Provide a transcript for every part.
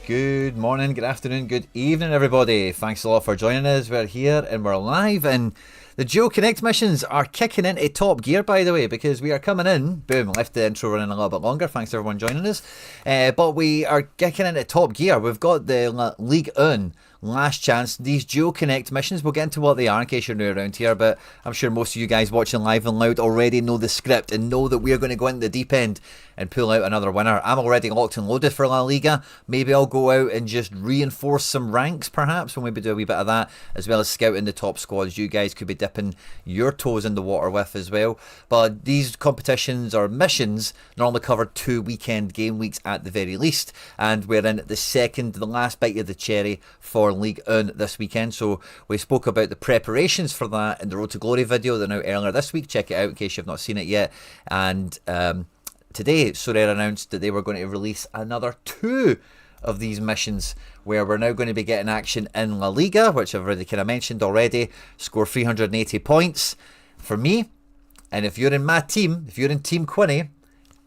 Good morning, good afternoon, good evening, everybody. Thanks a lot for joining us. We're here and we're live, and the Duo Connect missions are kicking into top gear, by the way, because we are coming in. Boom, left the intro running a little bit longer. Thanks everyone joining us. But we are kicking into top gear. We've got the Ligue 1 last chance. These Duo Connect missions, we'll get into what they are in case you're new around here, but I'm sure most of you guys watching live and loud already know the script and know that we're going to go into the deep end and pull out another winner. I'm already locked and loaded for La Liga. Maybe I'll go out and just reinforce some ranks, perhaps. We'll maybe do a wee bit of that, as well as scouting the top squads you guys could be dipping your toes in the water with as well. But these competitions or missions normally cover 2 weekend game weeks at the very least, and we're in the last bite of the cherry for Ligue 1 this weekend. So we spoke about the preparations for that in the Road to Glory video that now earlier this week. Check it out in case you've not seen it yet. And today Sorare announced that they were going to release another 2 of these missions, where we're now going to be getting action in La Liga, which I've already kind of mentioned already. Score 380 points for me, and if you're in my team, if you're in Team Quinny,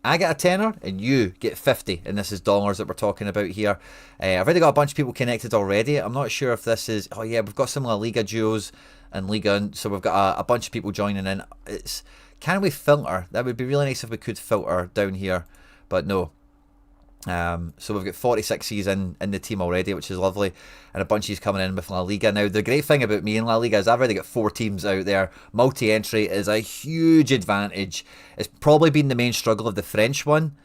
I get a tenner and you get 50, and this is dollars that we're talking about here. I've already got a bunch of people connected already. I'm not sure if this is, oh yeah, we've got some La Liga duos and Liga, so we've got a bunch of people joining in. Can we filter? That would be really nice if we could filter down here, but no. So we've got 46 Cs in the team already, which is lovely, and a bunch of these coming in with La Liga. Now the great thing about me in La Liga is I've already got 4 teams out there. Multi-entry is a huge advantage. It's probably been the main struggle of the French one.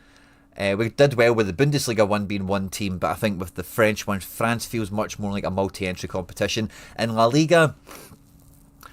We did well with the Bundesliga one being 1 team, but I think with the French one, France feels much more like a multi-entry competition. In La Liga,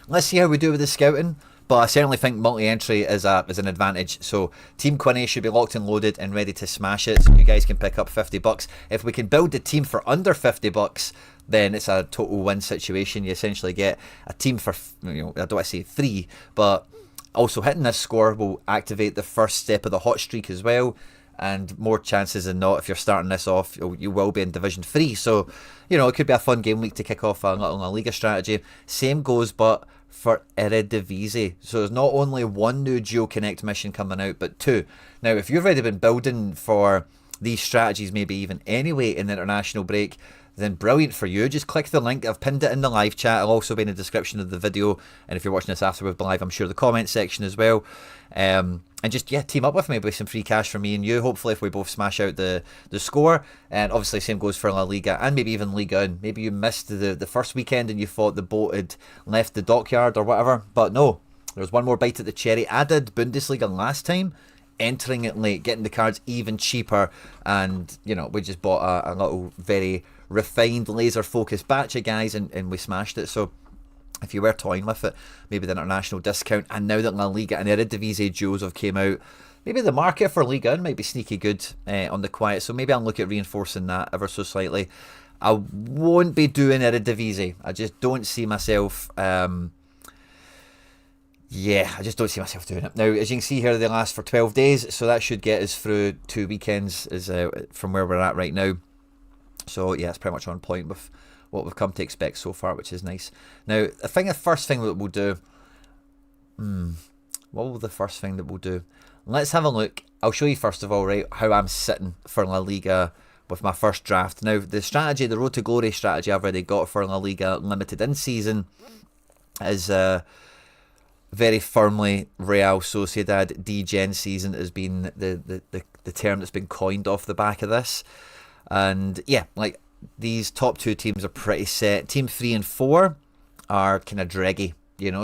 let's see how we do with the scouting. But I certainly think multi-entry is an advantage. So Team Quinny should be locked and loaded and ready to smash it. So you guys can pick up $50. If we can build the team for under $50, then it's a total win situation. You essentially get a team for, I don't want to say 3, but also hitting this score will activate the first step of the hot streak as well. And more chances than not, if you're starting this off, you will be in Division 3. So, it could be a fun game week to kick off a little La Liga strategy. Same goes, but for Eredivise. So there's not only 1 new Duo Connect mission coming out, but 2. Now, if you've already been building for these strategies, maybe even anyway in the international break, then brilliant for you. Just click the link. I've pinned it in the live chat. It'll also be in the description of the video. And if you're watching this after we've been live, I'm sure the comment section as well. And just, team up with me with some free cash for me and you. Hopefully, if we both smash out the score. And obviously, same goes for La Liga and maybe even Ligue 1. Maybe you missed the first weekend and you thought the boat had left the dockyard or whatever. But no, there's one more bite at the cherry. I did Bundesliga last time, entering it late, getting the cards even cheaper. And, we just bought a little very refined, laser-focused batch of guys and we smashed it. So if you were toying with it, maybe the international discount, and now that La Liga and Eredivise duos have came out, maybe the market for Ligue 1 might be sneaky good on the quiet, so maybe I'll look at reinforcing that ever so slightly. I won't be doing Eredivise. I just don't see myself... I just don't see myself doing it. Now, as you can see here, they last for 12 days, so that should get us through 2 weekends from where we're at right now. So, it's pretty much on point with what we've come to expect so far, which is nice. Now, I think the first thing that we'll do... what will the first thing that we'll do? Let's have a look. I'll show you first of all, right, how I'm sitting for La Liga with my first draft. Now, the strategy, the Road to Glory strategy I've already got for La Liga Limited in season is very firmly Real Sociedad D-Gen season has been the term that's been coined off the back of this. And these top 2 teams are pretty set. Team 3 and 4 are kind of dreggy,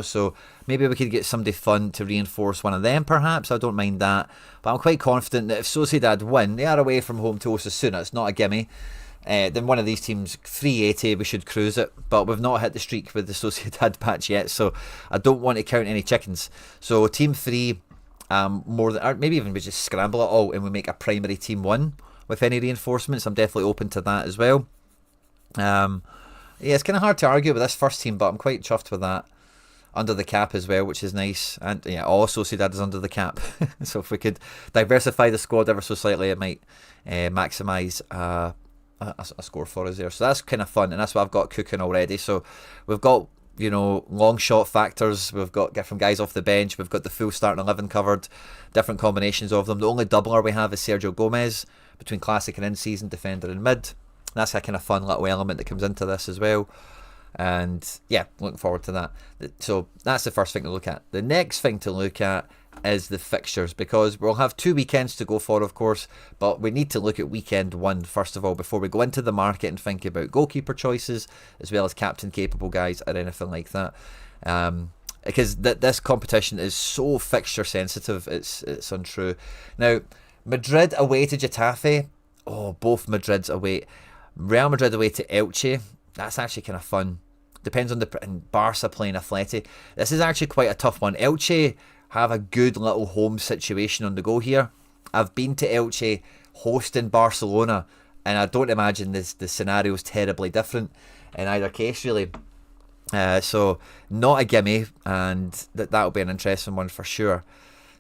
so maybe we could get somebody fun to reinforce one of them perhaps. I don't mind that, but I'm quite confident that if Sociedad win, they are away from home to Osasuna, it's not a gimme, then one of these teams, 380, we should cruise it. But we've not hit the streak with the Sociedad patch yet, so I don't want to count any chickens. So Team 3, more than, or maybe even we just scramble it all and we make a primary Team 1 with any reinforcements. I'm definitely open to that as well. It's kind of hard to argue with this first team, but I'm quite chuffed with that. Under the cap as well, which is nice. And all Sociedad is under the cap. So if we could diversify the squad ever so slightly, it might maximise a score for us there. So that's kind of fun, and that's what I've got cooking already. So we've got, long shot factors. We've got different guys off the bench. We've got the full starting 11 covered, different combinations of them. The only doubler we have is Sergio Gomez between classic and in-season, defender and mid. That's a kind of fun little element that comes into this as well. And yeah, looking forward to that. So that's the first thing to look at. The next thing to look at is the fixtures, because we'll have 2 weekends to go for, of course, but we need to look at weekend 1 first of all before we go into the market and think about goalkeeper choices as well as captain capable guys or anything like that. Because this competition is so fixture sensitive, it's untrue. Now, Madrid away to Getafe. Oh, both Madrids away. Real Madrid away to Elche. That's actually kind of fun. Depends on and Barca playing Atleti. This is actually quite a tough one. Elche have a good little home situation on the go here. I've been to Elche hosting Barcelona, and I don't imagine the scenario is terribly different in either case, really. So not a gimme, and that'll be an interesting one for sure.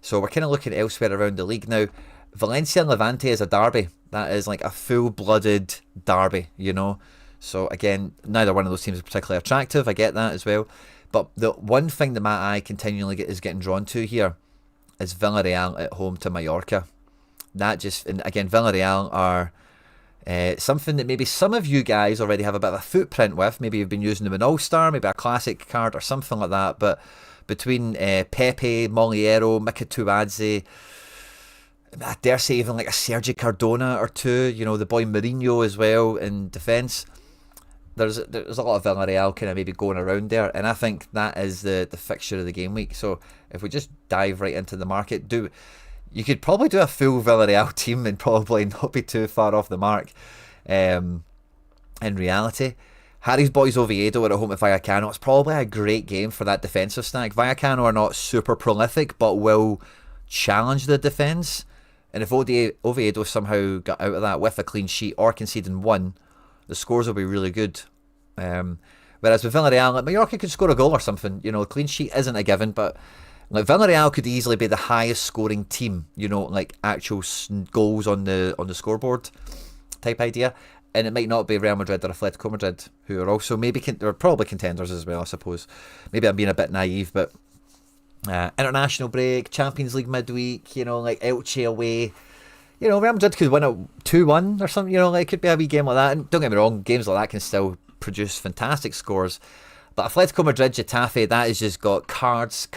So we're kind of looking elsewhere around the league now. Valencia and Levante is a derby. That is like a full-blooded derby, you know. So again, neither one of those teams is particularly attractive. I get that as well. But the one thing that my eye continually is getting drawn to here is Villarreal at home to Mallorca. That just, and again, Villarreal are something that maybe some of you guys already have a bit of a footprint with. Maybe you've been using them in All-Star, maybe a classic card or something like that. But between Pepe, Moliero, Mikatuadze, I dare say even like a Sergi Cardona or two, you know, the boy Mourinho as well in defence. There's a lot of Villarreal kind of maybe going around there, and I think that is the fixture of the game week. So if we just dive right into the market, you could probably do a full Villarreal team and probably not be too far off the mark. In reality, Harry's boys Oviedo are at home at Vallecano. It's probably a great game for that defensive stack. Vallecano are not super prolific, but will challenge the defence. And if Oviedo somehow got out of that with a clean sheet or conceding 1, the scores will be really good. Whereas with Villarreal, like Mallorca could score a goal or something. You know, a clean sheet isn't a given, but like Villarreal could easily be the highest scoring team. You know, like actual goals on the scoreboard type idea. And it might not be Real Madrid or Atletico Madrid, who are also maybe they're probably contenders as well, I suppose. Maybe I'm being a bit naive, but international break, Champions League midweek, you know, like Elche away. You know, Real Madrid could win it 2-1 or something, you know, like it could be a wee game like that. And don't get me wrong, games like that can still produce fantastic scores. But Atletico Madrid, Getafe, that has just got cards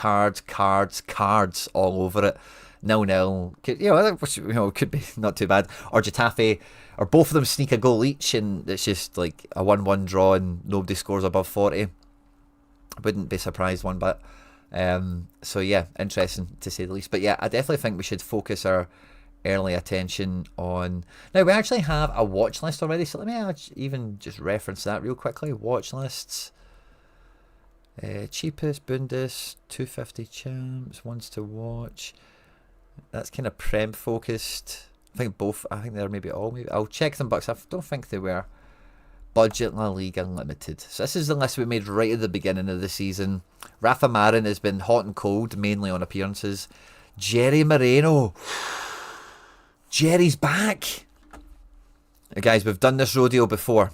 all over it. 0-0, you know, could be not too bad. Or Getafe, or both of them sneak a goal each, and it's just like a 1-1 draw and nobody scores above 40. I wouldn't be surprised one bit. So yeah, interesting to say the least. But yeah, I definitely think we should focus our early attention on... Now, we actually have a watch list already, so let me even just reference that real quickly. Watch lists. Cheapest, Bundes, 250 champs, ones to watch. That's kind of Prem focused. I think they're maybe all. Maybe I'll check them, but I don't think they were. Budget La Liga Unlimited. So this is the list we made right at the beginning of the season. Rafa Marin has been hot and cold, mainly on appearances. Jerry Moreno. Jerry's back. Guys, we've done this rodeo before.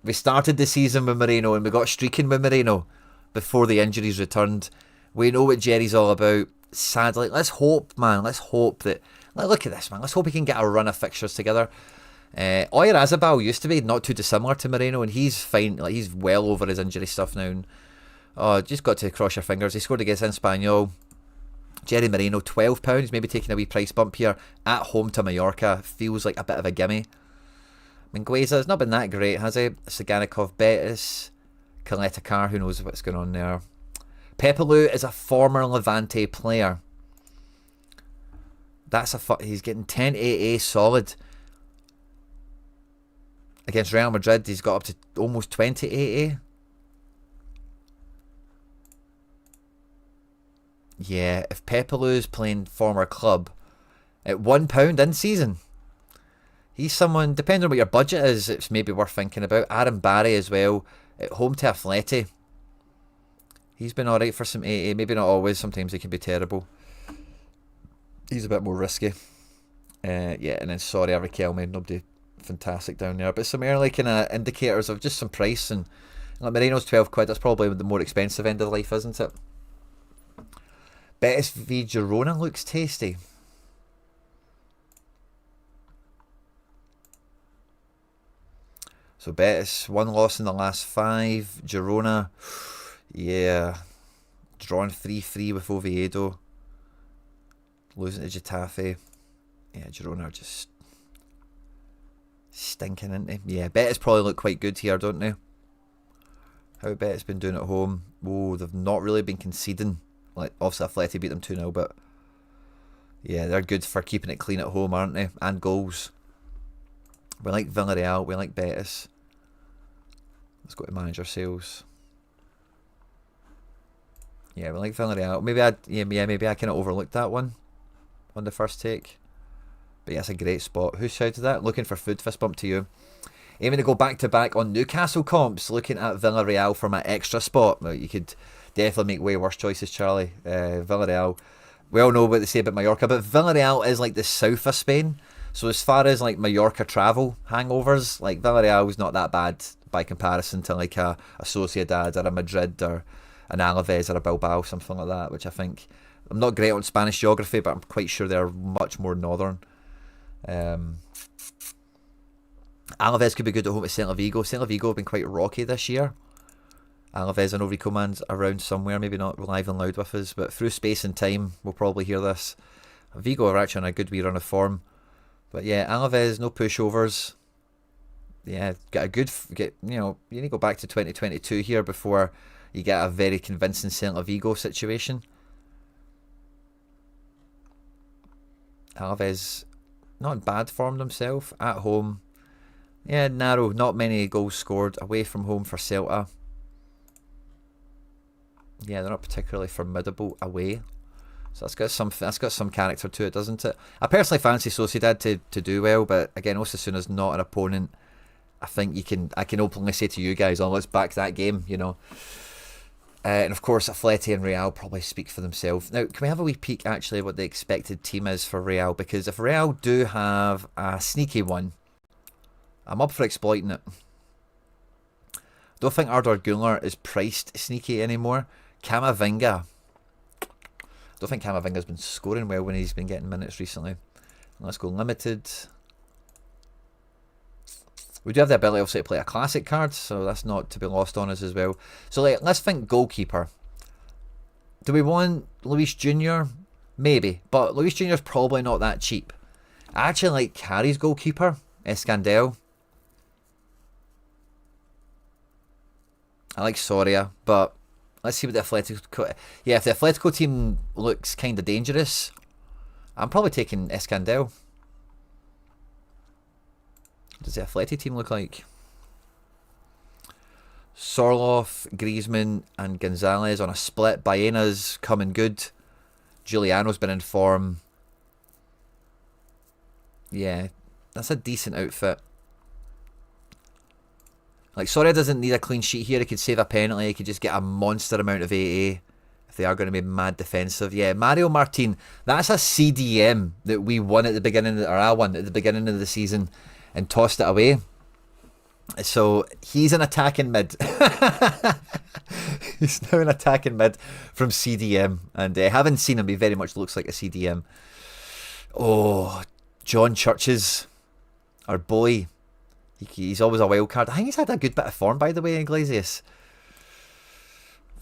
We started the season with Moreno and we got streaking with Moreno before the injuries returned. We know what Jerry's all about. Sadly, let's hope, man. Let's hope that... Look at this, man. Let's hope he can get a run of fixtures together. Oyarzabal used to be not too dissimilar to Moreno, and he's fine. Like, he's well over his injury stuff now. And, just got to cross your fingers. He scored against Espanyol. Jerry Moreno, £12, maybe taking a wee price bump here. At home to Mallorca, feels like a bit of a gimme. Mingueza's not been that great, has he? Saganikov, Betis, Caleta Car, who knows what's going on there. Pepelu is a former Levante player. He's getting 10 AA solid. Against Real Madrid, he's got up to almost 20 AA. Yeah, if Pepelu's playing former club at £1 in season, he's someone, depending on what your budget is, it's maybe worth thinking about. Aaron Barry as well, at home to Atleti. He's been alright for some AA, maybe not always, sometimes he can be terrible. He's a bit more risky. Yeah, and then sorry, Riquelme, nobody fantastic down there. But some early kind of indicators of just some price, and like Moreno's £12, that's probably the more expensive end of life, isn't it? Betis v Girona looks tasty. So Betis, 1 loss in the last 5. Girona, yeah, drawn 3-3 with Oviedo. Losing to Getafe. Yeah, Girona are just stinking, isn't they? Yeah, Betis probably look quite good here, don't they? How Betis been doing at home? Oh, they've not really been conceding. Like, obviously Atleti beat them 2-0, but yeah, they're good for keeping it clean at home, aren't they? And goals. We like Villarreal, we like Betis. Let's go to manager sales. Yeah, we like Villarreal. Maybe I kind of overlooked that one on the first take. But yeah, it's a great spot. Who shouted that? Looking for food. Fist bump to you. Aiming to go back to back on Newcastle comps. Looking at Villarreal for my extra spot. Well, you could definitely make way worse choices, Charlie. Villarreal. We all know what they say about Mallorca, but Villarreal is like the south of Spain. So as far as like Mallorca travel hangovers, like Villarreal is not that bad by comparison to like a Sociedad or a Madrid or an Alaves or a Bilbao, something like that, which I think, I'm not great on Spanish geography, but I'm quite sure they're much more northern. Alaves could be good at home at Celta Vigo. Celta Vigo have been quite rocky this year. Alaves, I know Rico Man's around somewhere, maybe not live and loud with us, but through space and time, we'll probably hear this. Vigo are actually on a good wee run of form. But yeah, Alaves, no pushovers. Yeah, you need to go back to 2022 here before you get a very convincing Celta Vigo situation. Alaves, not in bad form themselves. At home, yeah, narrow. Not many goals scored. Away from home for Celta. Yeah, they're not particularly formidable away. So that's got some character to it, doesn't it? I personally fancy Sociedad to do well, but again, Osasuna's not an opponent. I think I can openly say to you guys, oh, let's back that game, you know. And of course, Atleti and Real probably speak for themselves. Now, can we have a wee peek actually what the expected team is for Real? Because if Real do have a sneaky one, I'm up for exploiting it. Don't think Arda Güler is priced sneaky anymore. Camavinga. Don't think Camavinga's been scoring well when he's been getting minutes recently. Let's go limited. We do have the ability obviously to play a classic card, so that's not to be lost on us as well. So let's think goalkeeper. Do we want Luis Jr.? Maybe, but Luis Jr. is probably not that cheap. I actually like Carey's goalkeeper, Escandel. I like Soria, but let's see what the Atletico... Yeah, if the Atletico team looks kind of dangerous, I'm probably taking Escandel. Does the Atleti team look like? Sorloth, Griezmann and Gonzalez on a split. Baena's coming good. Giuliano's been in form. Yeah, that's a decent outfit. Like, Soria doesn't need a clean sheet here. He could save a penalty. He could just get a monster amount of AA if they are going to be mad defensive. Yeah, Mario Martin. That's a CDM that we won at the beginning, or I won at the beginning of the season and tossed it away. So he's an attacking mid. He's now an attacking mid from CDM. And having seen him, he very much looks like a CDM. Oh, John Churches, our boy. He's always a wild card. I think he's had a good bit of form, by the way, Iglesias.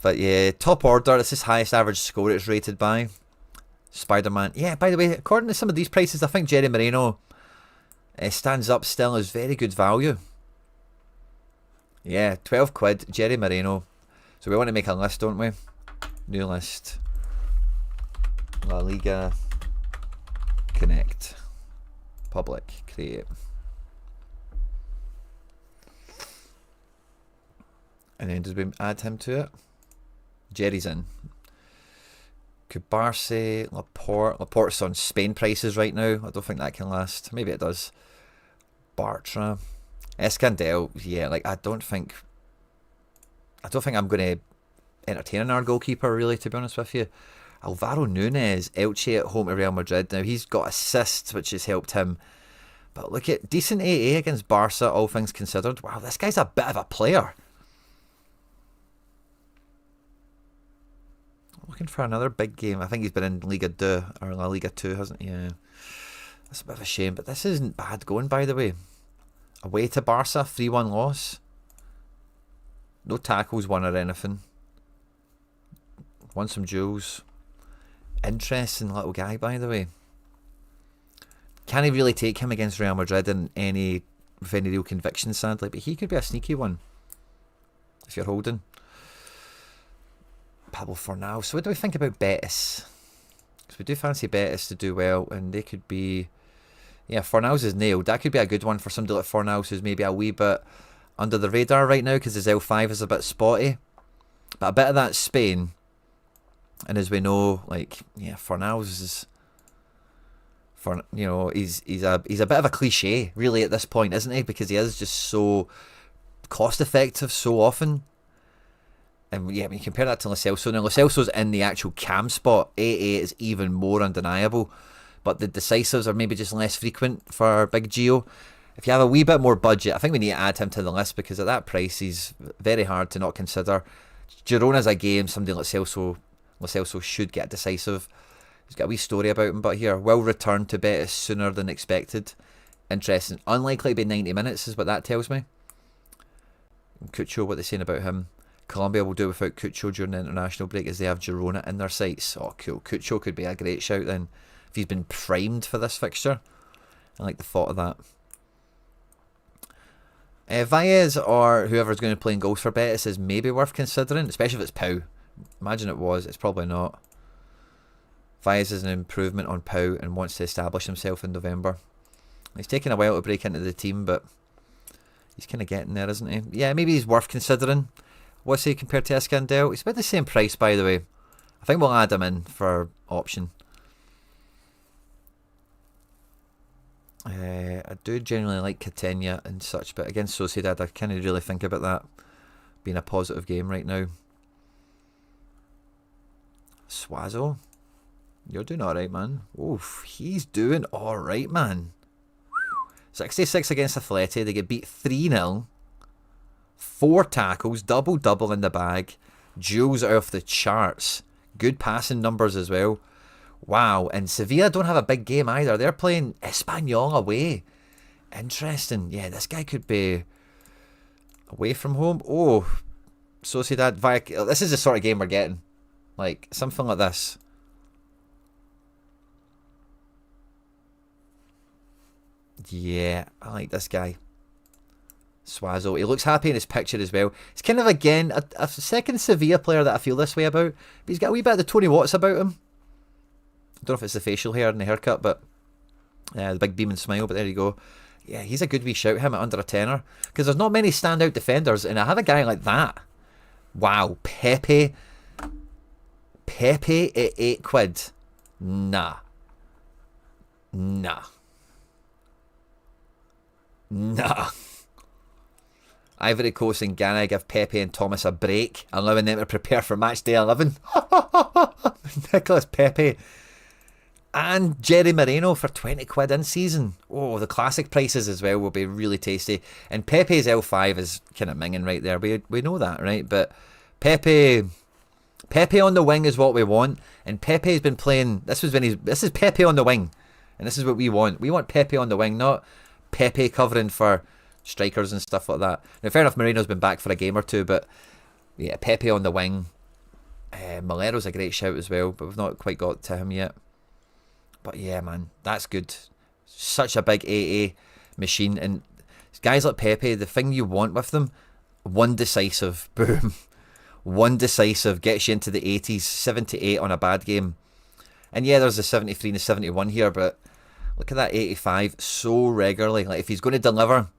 But yeah, top order. It's his highest average score it's rated by. Spider-Man. Yeah, by the way, according to some of these prices, I think Jerry Moreno stands up still as very good value. Yeah, 12 quid, Jerry Moreno. So we want to make a list, don't we? New list. La Liga. Connect. Public. Create. And then does we add him to it? Jerry's in. Cubarse, Laporte. Laporte's on Spain prices right now. I don't think that can last. Maybe it does. Bartra. Escandel. Yeah, like I don't think I'm going to entertain our goalkeeper, really, to be honest with you. Alvaro Nunes, Elche at home to Real Madrid. Now, he's got assists, which has helped him. But look at decent AA against Barca, all things considered. Wow, this guy's a bit of a player. Looking for another big game. I think he's been in Liga 2 or La Liga 2, hasn't he? Yeah. That's a bit of a shame, but this isn't bad going, by the way. Away to Barca, 3-1 loss. No tackles won or anything. Won some duels. Interesting little guy, by the way. Can't he really take him against Real Madrid with any real conviction, sadly, but he could be a sneaky one if you're holding. Pablo Fornals. So what do we think about Betis? Because we do fancy Betis to do well, and they could be... Yeah, Fornals is nailed. That could be a good one for somebody like Fornals who's maybe a wee bit under the radar right now because his L5 is a bit spotty. But a bit of that Spain, and as we know, like, yeah, Fornals is... he's a bit of a cliche really at this point, isn't he? Because he is just so cost effective so often. And yeah, when you compare that to Lo Celso, now Lo Celso's in the actual cam spot. 8-8 is even more undeniable, but the decisives are maybe just less frequent for Big Gio. If you have a wee bit more budget, I think we need to add him to the list because at that price he's very hard to not consider. Girona's a game somebody like Lo Celso should get decisive. He's got a wee story about him, but here, will return to Betis sooner than expected. Interesting. Unlikely to be 90 minutes is what that tells me. Cucho, what they're saying about him. Colombia will do without Cucho during the international break as they have Girona in their sights. Oh, cool. Cucho could be a great shout then. If he's been primed for this fixture. I like the thought of that. Valles or whoever's going to play in goals for Betis is maybe worth considering, especially if it's Pau. Imagine it was. It's probably not. Valles is an improvement on Pau and wants to establish himself in November. He's taken a while to break into the team, but he's kind of getting there, isn't he? Yeah, maybe he's worth considering. What's he compared to Escandel? He's about the same price, by the way. I think we'll add him in for option. I do generally like Catania and such, but against Sociedad, I can't really think about that being a positive game right now. Suazo. You're doing alright, man. Oof, he's doing alright, man. 66 against Atleti. They get beat 3-0. 4 tackles, double in the bag. Duels are off the charts. Good passing numbers as well. Wow, and Sevilla don't have a big game either. They're playing Espanyol away. Interesting. Yeah, this guy could be away from home. Oh, Sociedad. This is the sort of game we're getting. Like, something like this. Yeah, I like this guy. Suazo. He looks happy in his picture as well. It's kind of, again, a second Sevilla player that I feel this way about. But he's got a wee bit of the Tony Watts about him. I don't know if it's the facial hair and the haircut, but the big beaming smile, but there you go. Yeah, he's a good wee shout, him at under a tenner. Because there's not many standout defenders, and I have a guy like that. Wow, Pepe. Pepe at £8. Nah. Ivory Coast and Ghana give Pepe and Thomas a break, allowing them to prepare for match day 11. Nicholas Pepe. And Jerry Moreno for £20 in season. Oh, the classic prices as well will be really tasty. And Pepe's L5 is kind of minging right there. We know that, right? But Pepe on the wing is what we want. And Pepe's been playing... This is Pepe on the wing. And this is what we want. We want Pepe on the wing, not Pepe covering for strikers and stuff like that. Now, fair enough, Moreno's been back for a game or two, but yeah, Pepe on the wing. Malero's a great shout as well, but we've not quite got to him yet. But yeah, man, that's good. Such a big AA machine. And guys like Pepe, the thing you want with them, one decisive, boom. One decisive gets you into the 80s, 78 on a bad game. And yeah, there's the 73 and the 71 here, but look at that 85 so regularly. Like, if he's going to deliver,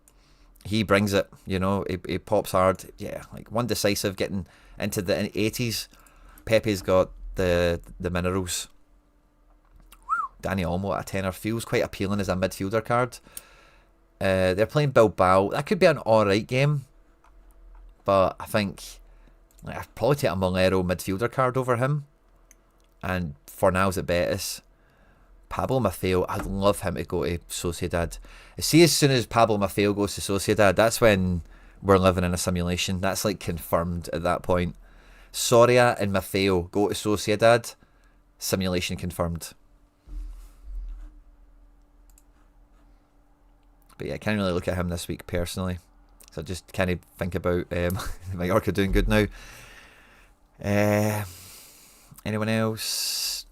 he brings it, you know, he pops hard. Yeah, like one decisive getting into the 80s. Pepe's got the minerals. Danny Olmo at a tenner feels quite appealing as a midfielder card. They're playing Bilbao. That could be an alright game, but I think I'd probably take a Molero midfielder card over him. And for now's at Betis, Pablo Maffeo, I'd love him to go to Sociedad. See, as soon as Pablo Maffeo goes to Sociedad, that's when we're living in a simulation. That's like confirmed at that point. Soria and Maffeo go to Sociedad, simulation confirmed. But yeah, I can't really look at him this week personally. So I just can't think about Mallorca doing good now. Anyone else?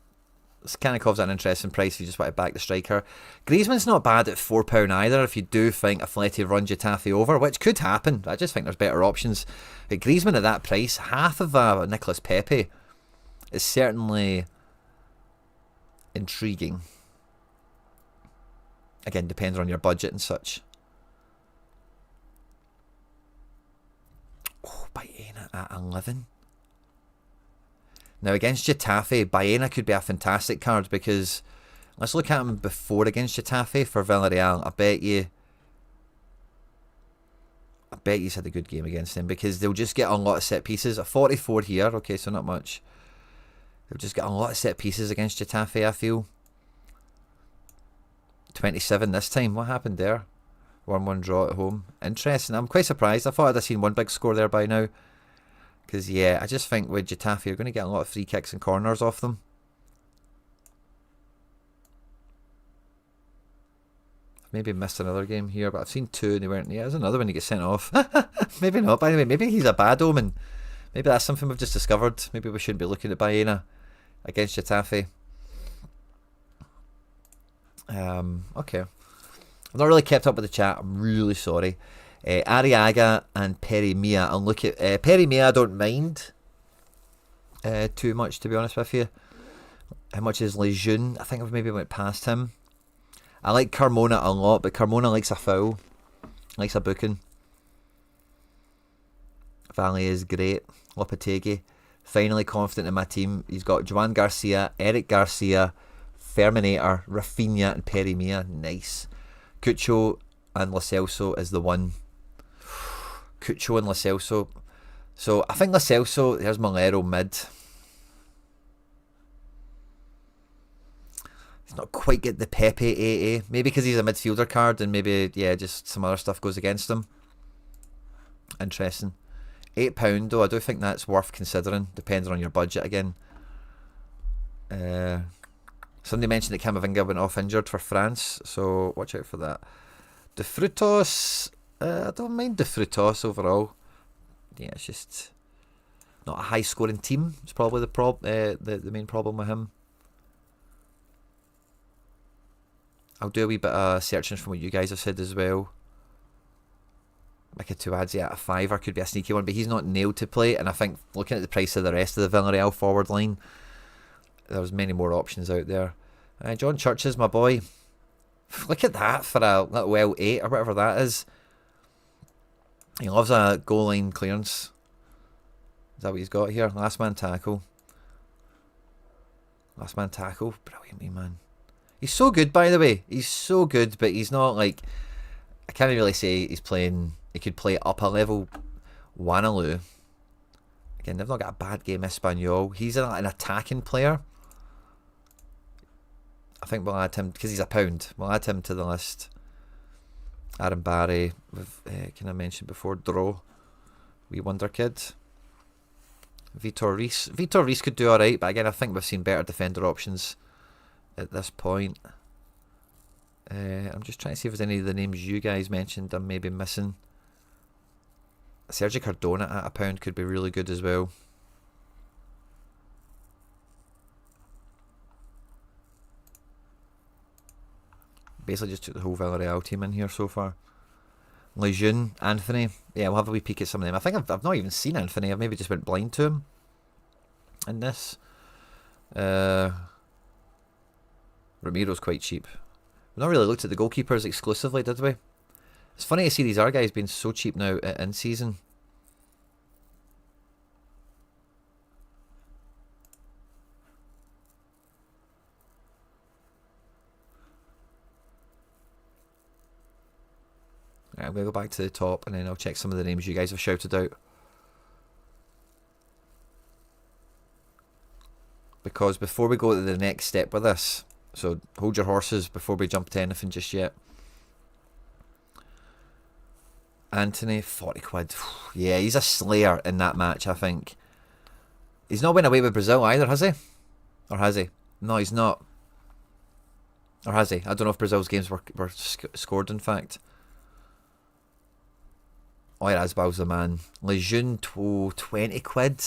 Skanikov's an interesting price if you just want to back the striker. Griezmann's not bad at £4 either if you do think Atleti run Getafe over, which could happen. I just think there's better options. But Griezmann at that price, half of Nicolas Pepe, is certainly intriguing. Again, depends on your budget and such. Oh, Baena at 11. Now against Getafe, Baena could be a fantastic card because let's look at him before against Getafe for Villarreal. I bet he's had a good game against them because they'll just get a lot of set pieces. A 44 here, okay, so not much. They'll just get a lot of set pieces against Getafe, I feel. 27 this time. What happened there? 1-1 draw at home. Interesting. I'm quite surprised. I thought I'd have seen one big score there by now. Because, yeah, I just think with Getafe, you're going to get a lot of free kicks and corners off them. I've maybe missed another game here, but I've seen two and they weren't. Yeah, there's another one to get sent off. Maybe not, by the way. Maybe he's a bad omen. Maybe that's something we've just discovered. Maybe we shouldn't be looking at Baena against Getafe. Okay. I've not really kept up with the chat. I'm really sorry. Arriaga and Perry Mia. I'll look at Perry Mia. I don't mind too much, to be honest with you. How much is Lejeune? I think I've maybe went past him. I like Carmona a lot, but Carmona likes a foul, likes a booking. Valley is great. Lopetegui, finally confident in my team. He's got Joan Garcia, Eric Garcia, Ferminator, Rafinha, and Perry Mia. Nice. Cucho and Lo Celso is the one. Cucho and Lo Celso. So I think Lo Celso, here's Malero mid. He's not quite get the Pepe AA. Maybe because he's a midfielder card and maybe, yeah, just some other stuff goes against him. Interesting. £8 though, I do think that's worth considering, depending on your budget again. Somebody mentioned that Camavinga went off injured for France, so watch out for that. De Frutos, I don't mind De Frutos overall. Yeah, it's just not a high scoring team. It's probably the main problem with him. I'll do a wee bit of searching from what you guys have said as well. Like a Tuadzi at a £5 could be a sneaky one, but he's not nailed to play. And I think looking at the price of the rest of the Villarreal forward line, there's many more options out there. John Churches, my boy. Look at that for a little L8 or whatever that is. He loves a goal line clearance. Is that what he's got here? Last man tackle. Last man tackle. Brilliant, man. He's so good, by the way. He's so good, but he's not like... I can't really say he's playing... He could play up a level. Wanaloo. Again, they've not got a bad game, Espanyol. He's an attacking player. I think we'll add him, because he's a £1. We'll add him to the list. Aaron Barry, with, can I mention before, Draw. Wee wonder kid. Vitor Reis. Vitor Reis could do alright, but again, I think we've seen better defender options at this point. I'm just trying to see if there's any of the names you guys mentioned I'm maybe missing. Sergio Cardona at £1 could be really good as well. Basically just took the whole Villarreal team in here so far. Lejeune, Anthony. Yeah, we'll have a wee peek at some of them. I think I've not even seen Anthony. I've maybe just went blind to him in this. Ramiro's quite cheap. We've not really looked at the goalkeepers exclusively, did we? It's funny to see these other guys being so cheap now in season. Right, I'm going to go back to the top and then I'll check some of the names you guys have shouted out. Because before we go to the next step with this, so hold your horses before we jump to anything just yet. Anthony, 40 quid. Yeah, he's a slayer in that match, I think. He's not went away with Brazil either, has he? Or has he? No, he's not. Or has he? I don't know if Brazil's games were scored, in fact. Oyarzabal's the man. Lejeune, 20 quid.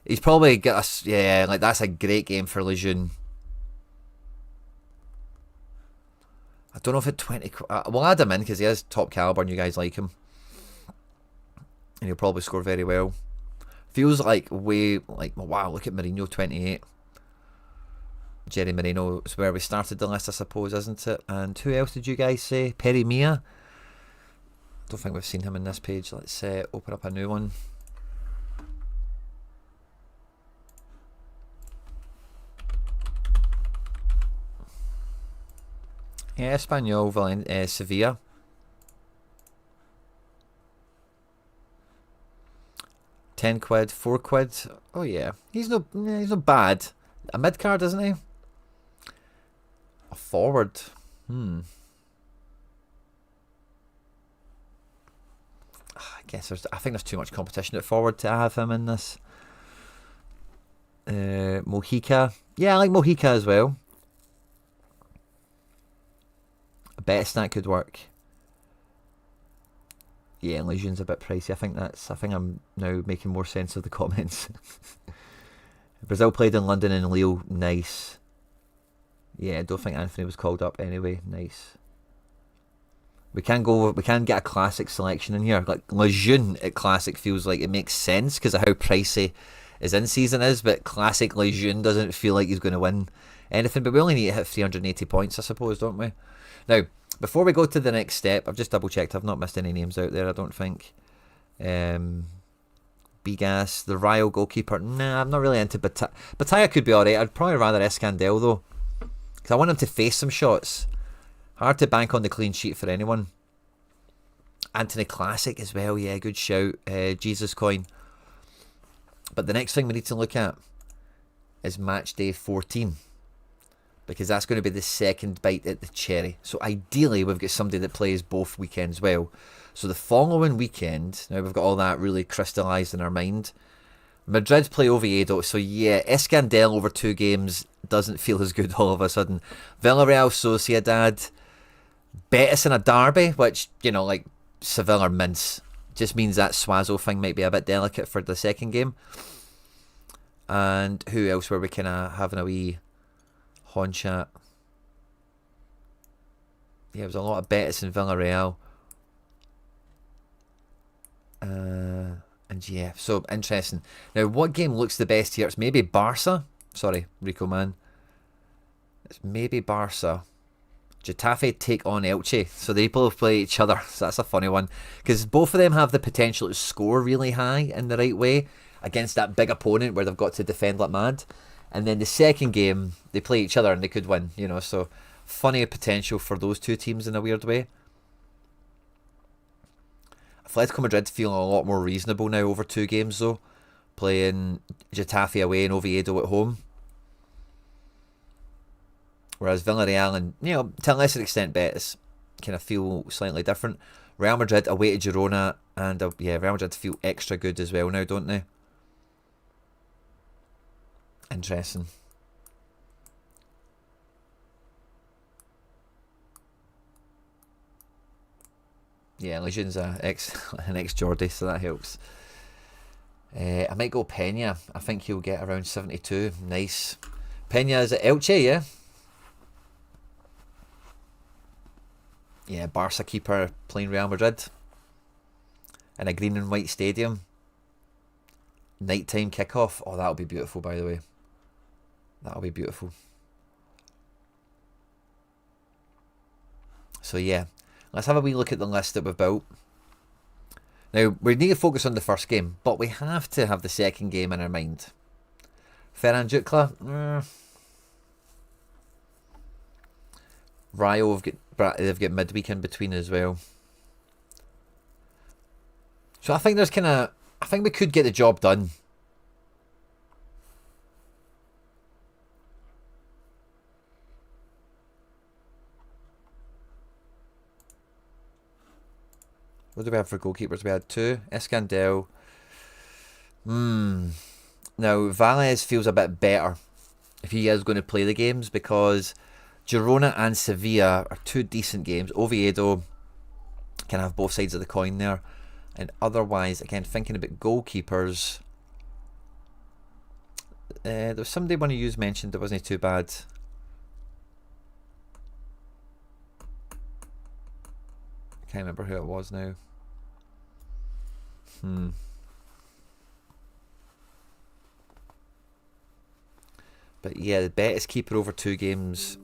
He's probably got us. Yeah, like that's a great game for Lejeune. I don't know if at 20. We'll add him in because he is top caliber and you guys like him. And he'll probably score very well. Feels like way, like, wow, look at Mourinho, 28. Jerry Marino is where we started the list, I suppose, isn't it? And who else did you guys say? Perry Mia. Don't think we've seen him in this page. Let's open up a new one. Yeah, Espanyol, Sevilla. £10, £4. Oh yeah, he's no bad. A mid card, isn't he? A forward. I guess I think there's too much competition at forward to have him in this. Mojica. Yeah, I like Mojica as well. A bet snack could work. Yeah, Legion's a bit pricey. I think I'm now making more sense of the comments. Brazil played in London and Leo. Nice. Yeah, I don't think Anthony was called up anyway. Nice. We can get a classic selection in here. Like Lejeune at classic feels like it makes sense because of how pricey his in season is, but classic Lejeune doesn't feel like he's going to win anything. But we only need to hit 380 points, I suppose, don't we? Now, before we go to the next step, I've just double checked. I've not missed any names out there, I don't think. Bigas, the Rio goalkeeper. Nah, I'm not really into Bataya. Could be alright. I'd probably rather Escandel though, because I want him to face some shots. Hard to bank on the clean sheet for anyone. Anthony Classic as well. Yeah, good shout. Jesus Coin. But the next thing we need to look at is match day 14. Because that's going to be the second bite at the cherry. So ideally, we've got somebody that plays both weekends well. So the following weekend, now we've got all that really crystallised in our mind. Madrid play Oviedo. So yeah, Escandel over 2 games doesn't feel as good all of a sudden. Villarreal, Sociedad, Betis in a derby, which, you know, like Sevilla mince. Just means that Suazo thing might be a bit delicate for the second game. And who else were we kind of having a wee chat? Yeah, there was a lot of Betis and Villarreal. And yeah, so interesting. Now, what game looks the best here? It's maybe Barca. Sorry, Rico man. It's maybe Barca. Getafe take on Elche. So they both play each other. So that's a funny one. Because both of them have the potential to score really high in the right way against that big opponent where they've got to defend like mad. And then the second game, they play each other and they could win, you know. So, funny potential for those two teams in a weird way. Atletico Madrid feeling a lot more reasonable now over 2 games, though. Playing Getafe away and Oviedo at home. Whereas Villarreal and, you know, to a lesser extent Betis kind of feel slightly different. Real Madrid away to Girona. And, yeah, Real Madrid feel extra good as well now, don't they? Interesting. Yeah, Legion's an ex-Geordie, so that helps. I might go Pena. I think he'll get around 72. Nice. Pena is at Elche, yeah? Yeah, Barca keeper playing Real Madrid. In a green and white stadium. Nighttime kickoff. Oh, that'll be beautiful, by the way. That'll be beautiful. So yeah, let's have a wee look at the list that we've built. Now, we need to focus on the first game, but we have to have the second game in our mind. Ferran Jutla. Rio, they've got midweek in between as well. So I think I think we could get the job done. What do we have for goalkeepers? We had 2. Escandel. Now, Valles feels a bit better if he is going to play the games because Girona and Sevilla are 2 decent games. Oviedo can have both sides of the coin there. And otherwise, again, thinking about goalkeepers, there was somebody one of you mentioned that wasn't too bad. I can't remember who it was now. But yeah, the Betis keeper over 2 games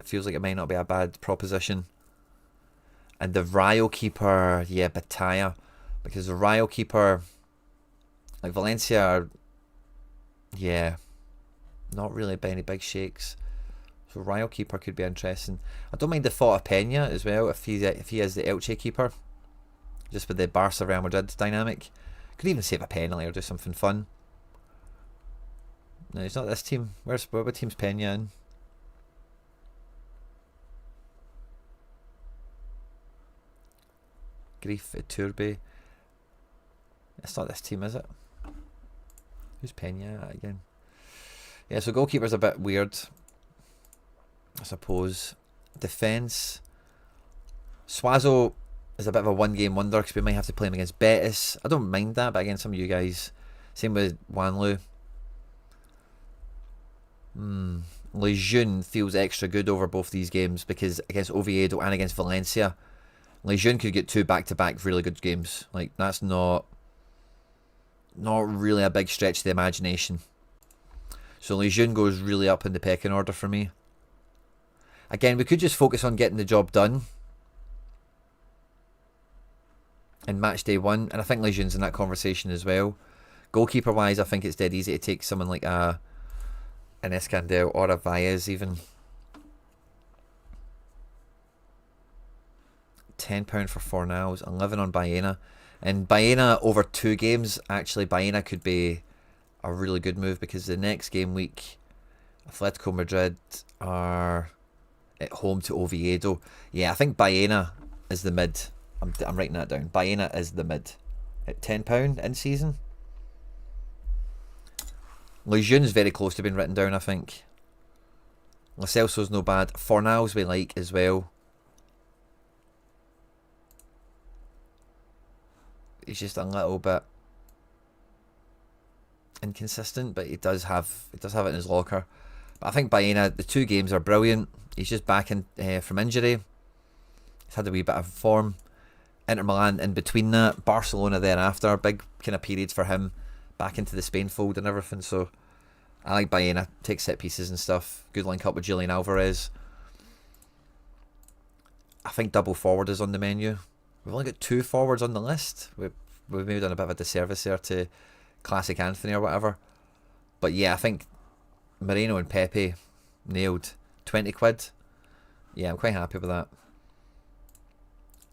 feels like it might not be a bad proposition. And the Rayo keeper, yeah, Batalla. Because the Rayo keeper, like Valencia are, yeah, not really any big shakes. So Rayo keeper could be interesting. I don't mind the thought of Pena as well, if he is the Elche keeper. Just with the Barca Real Madrid dynamic. Could even save a penalty or do something fun. No, it's not this team. What team's Pena in? Grief Iturbe. It's not this team, is it? Who's Pena again? Yeah, so goalkeeper's a bit weird, I suppose. Defence. Suazo is a bit of a one-game wonder because we might have to play him against Betis. I don't mind that, but against some of you guys. Same with Wanlu. Lejeune feels extra good over both these games because against Oviedo and against Valencia, Lejeune could get 2 back-to-back really good games. Like, that's not really a big stretch of the imagination. So Lejeune goes really up in the pecking order for me. Again, we could just focus on getting the job done in match day 1, and I think Lejeune's in that conversation as well. Goalkeeper wise, I think it's dead easy to take someone like an Escandel or a Valles even. £10 for Fornals, 11 on Baena. And Baena over 2 games, actually Baena could be a really good move because the next game week, Atletico Madrid are at home to Oviedo. Yeah, I think Baena is the mid. I'm writing that down. Baena is the mid at £10 in season. Lejeune's very close to being written down, I think. Lo Celso's no bad. Fornals we like as well. He's just a little bit inconsistent, but he does have it in his locker. But I think Baena, the 2 games are brilliant. He's just back in from injury. He's had a wee bit of form. Inter Milan in between that. Barcelona thereafter. Big kind of periods for him. Back into the Spain fold and everything. So I like Baena. Take set pieces and stuff. Good link up with Julian Alvarez. I think double forward is on the menu. We've only got 2 forwards on the list. We've maybe done a bit of a disservice there to Classic Anthony or whatever. But yeah, I think Moreno and Pepe nailed. 20 quid. Yeah, I'm quite happy with that.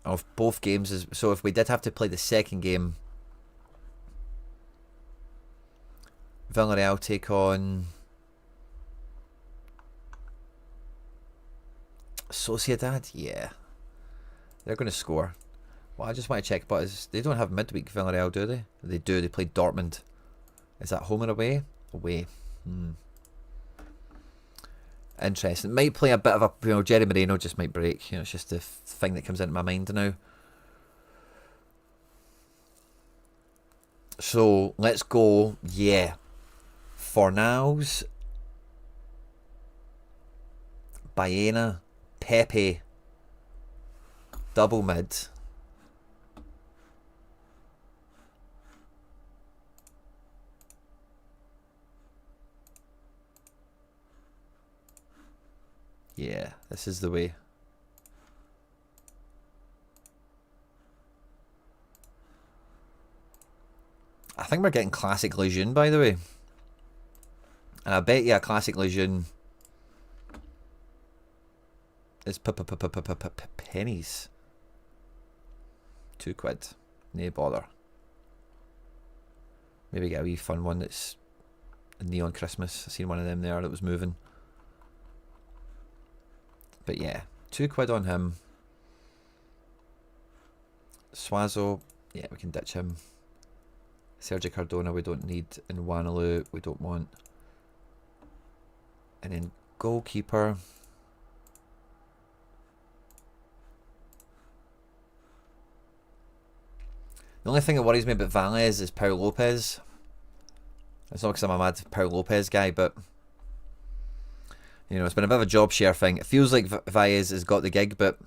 Of both games, so if we did have to play the second game, Villarreal take on Sociedad. Yeah, they're going to score. Well, I just want to check, but they don't have midweek Villarreal, do they? They do. They played Dortmund. Is that home or away? Away. Interesting. Might play a bit of a, Jerry Moreno just might break. It's just the thing that comes into my mind now. So let's go. Yeah, Fornals, Baena, Pepe, double mid. Yeah, this is the way. I think we're getting classic Lejeune, by the way. And I bet you a classic Lejeune is pennies. 2 quid. No bother. Maybe get a wee fun one that's a Neon Christmas. I seen one of them there that was moving. But yeah, 2 quid on him. Suazo, yeah, we can ditch him. Sergio Cardona, we don't need. And Wanaloo, we don't want. And then goalkeeper. The only thing that worries me about Valles is Pau Lopez. It's not because I'm a mad Pau Lopez guy, but you know, it's been a bit of a job share thing. It feels like Valles has got the gig, but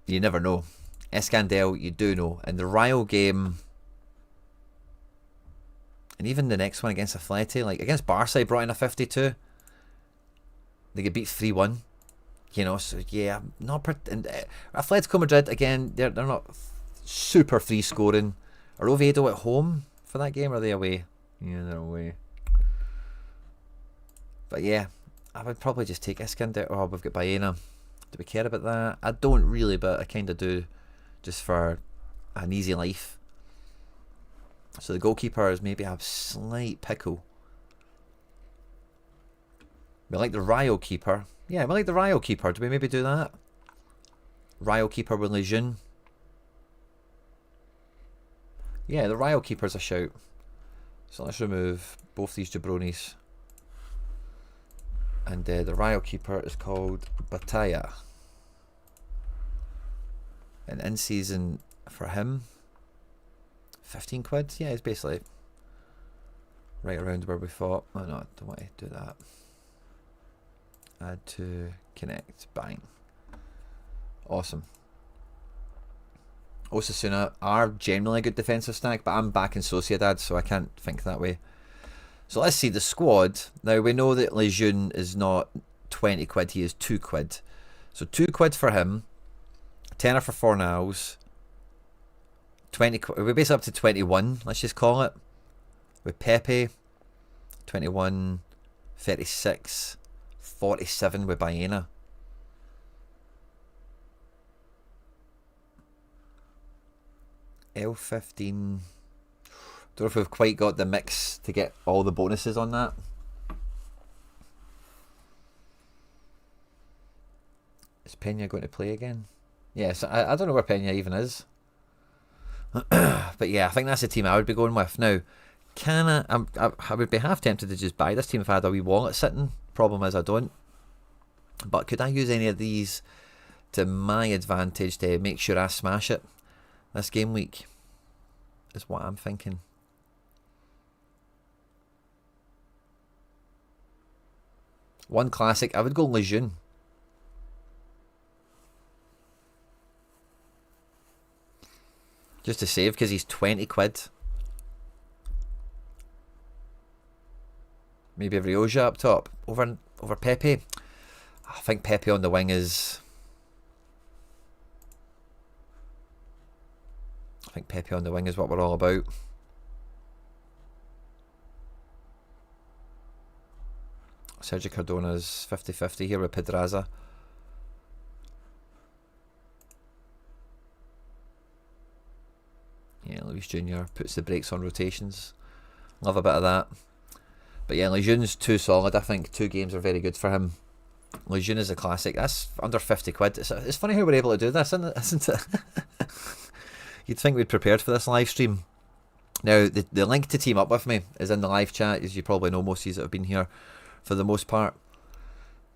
you never know. Escandel, you do know. And the Rio game, and even the next one against Atleti, like against Barca, he brought in a 52. They get beat 3-1. You know, so yeah, not. And Atletico Madrid again, they're not super free scoring. Are Oviedo at home for that game, or are they away? Yeah, they're away. But yeah, I would probably just take Iskander. Oh, we've got Baena. Do we care about that? I don't really, but I kind of do, just for an easy life. So the goalkeepers maybe have slight pickle. We like the Rio keeper. Yeah, we like the Rio keeper. Do we maybe do that? Rio keeper with Lejeune. Yeah, the Rio keeper's a shout. So let's remove both these jabronis. And the Rio keeper is called Bataya. And in season for him, 15 quid. Yeah, it's basically right around where we thought. Oh no, I don't want to do that. Add to connect. Bang. Awesome. Osasuna are generally a good defensive stack, but I'm back in Sociedad, so I can't think that way. So let's see the squad. Now we know that Lejeune is not 20 quid, he is 2 quid. So 2 quid for him, tenner for Fornals, 20 quid, we're basically up to 21, let's just call it. With Pepe, 21, 36, 47 with Baena. L15. Don't know if we've quite got the mix to get all the bonuses on that. Is Pena going to play again? Yes, I don't know where Pena even is. But yeah, I think that's the team I would be going with. Now, I would be half tempted to just buy this team if I had a wee wallet sitting. Problem is I don't. But could I use any of these to my advantage to make sure I smash it this game week? Is what I'm thinking. One classic, I would go Lejeune. Just to save, because he's 20 quid. Maybe Rioja up top. Over Pepe. I think Pepe on the wing is... I think Pepe on the wing is what we're all about. Sergio Cardona's 50-50 here with Pedraza. Yeah, Luis Jr. puts the brakes on rotations. Love a bit of that. But yeah, Lejeune's too solid. I think 2 games are very good for him. Lejeune is a classic. That's under 50 quid. It's funny how we're able to do this, isn't it? You'd think we'd prepared for this live stream. Now, the link to team up with me is in the live chat, as you probably know, most of you that have been here for the most part.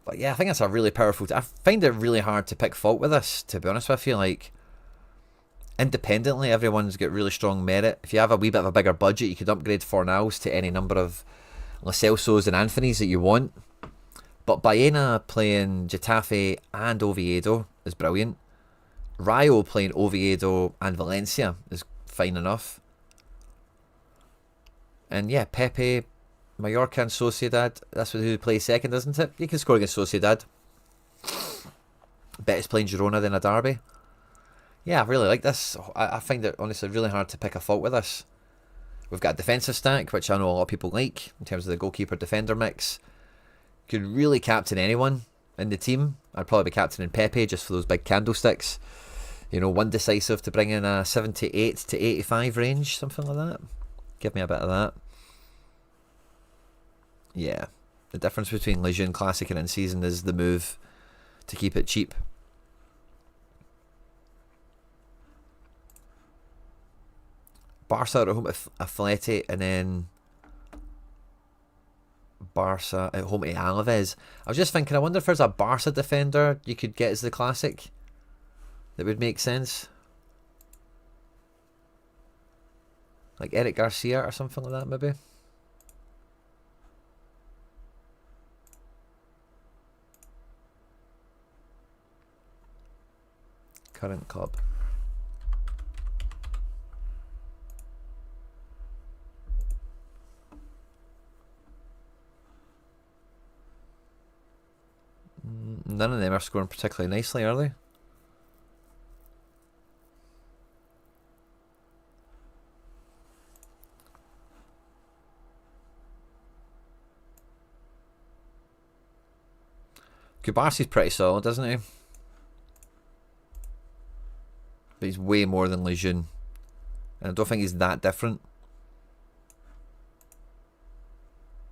But yeah, I think that's a really powerful... I find it really hard to pick fault with this, to be honest with you. Like, independently, everyone's got really strong merit. If you have a wee bit of a bigger budget, you could upgrade Fornals to any number of Lo Celsos and Anthonys that you want. But Baena playing Getafe and Oviedo is brilliant. Rayo playing Oviedo and Valencia is fine enough. And yeah, Pepe, Mallorca and Sociedad, that's who plays second, isn't it? You can score against Sociedad. Bet it's playing Girona than a derby. Yeah, I really like this. I find it honestly really hard to pick a fault with this. We've got a defensive stack, which I know a lot of people like, in terms of the goalkeeper-defender mix. Could really captain anyone in the team. I'd probably be captaining Pepe just for those big candlesticks. You know, one decisive to bring in a 78 to 85 range, something like that. Give me a bit of that. Yeah. The difference between Lejeune Classic and in-season is the move to keep it cheap. Barca at home at Atleti, and then Barca at home to Alaves. I was just thinking, I wonder if there's a Barca defender you could get as the classic that would make sense. Like Eric Garcia or something like that, maybe. Current club. None of them are scoring particularly nicely, are they? Kubarsi's pretty solid, isn't he? But he's way more than Lejeune. And I don't think he's that different.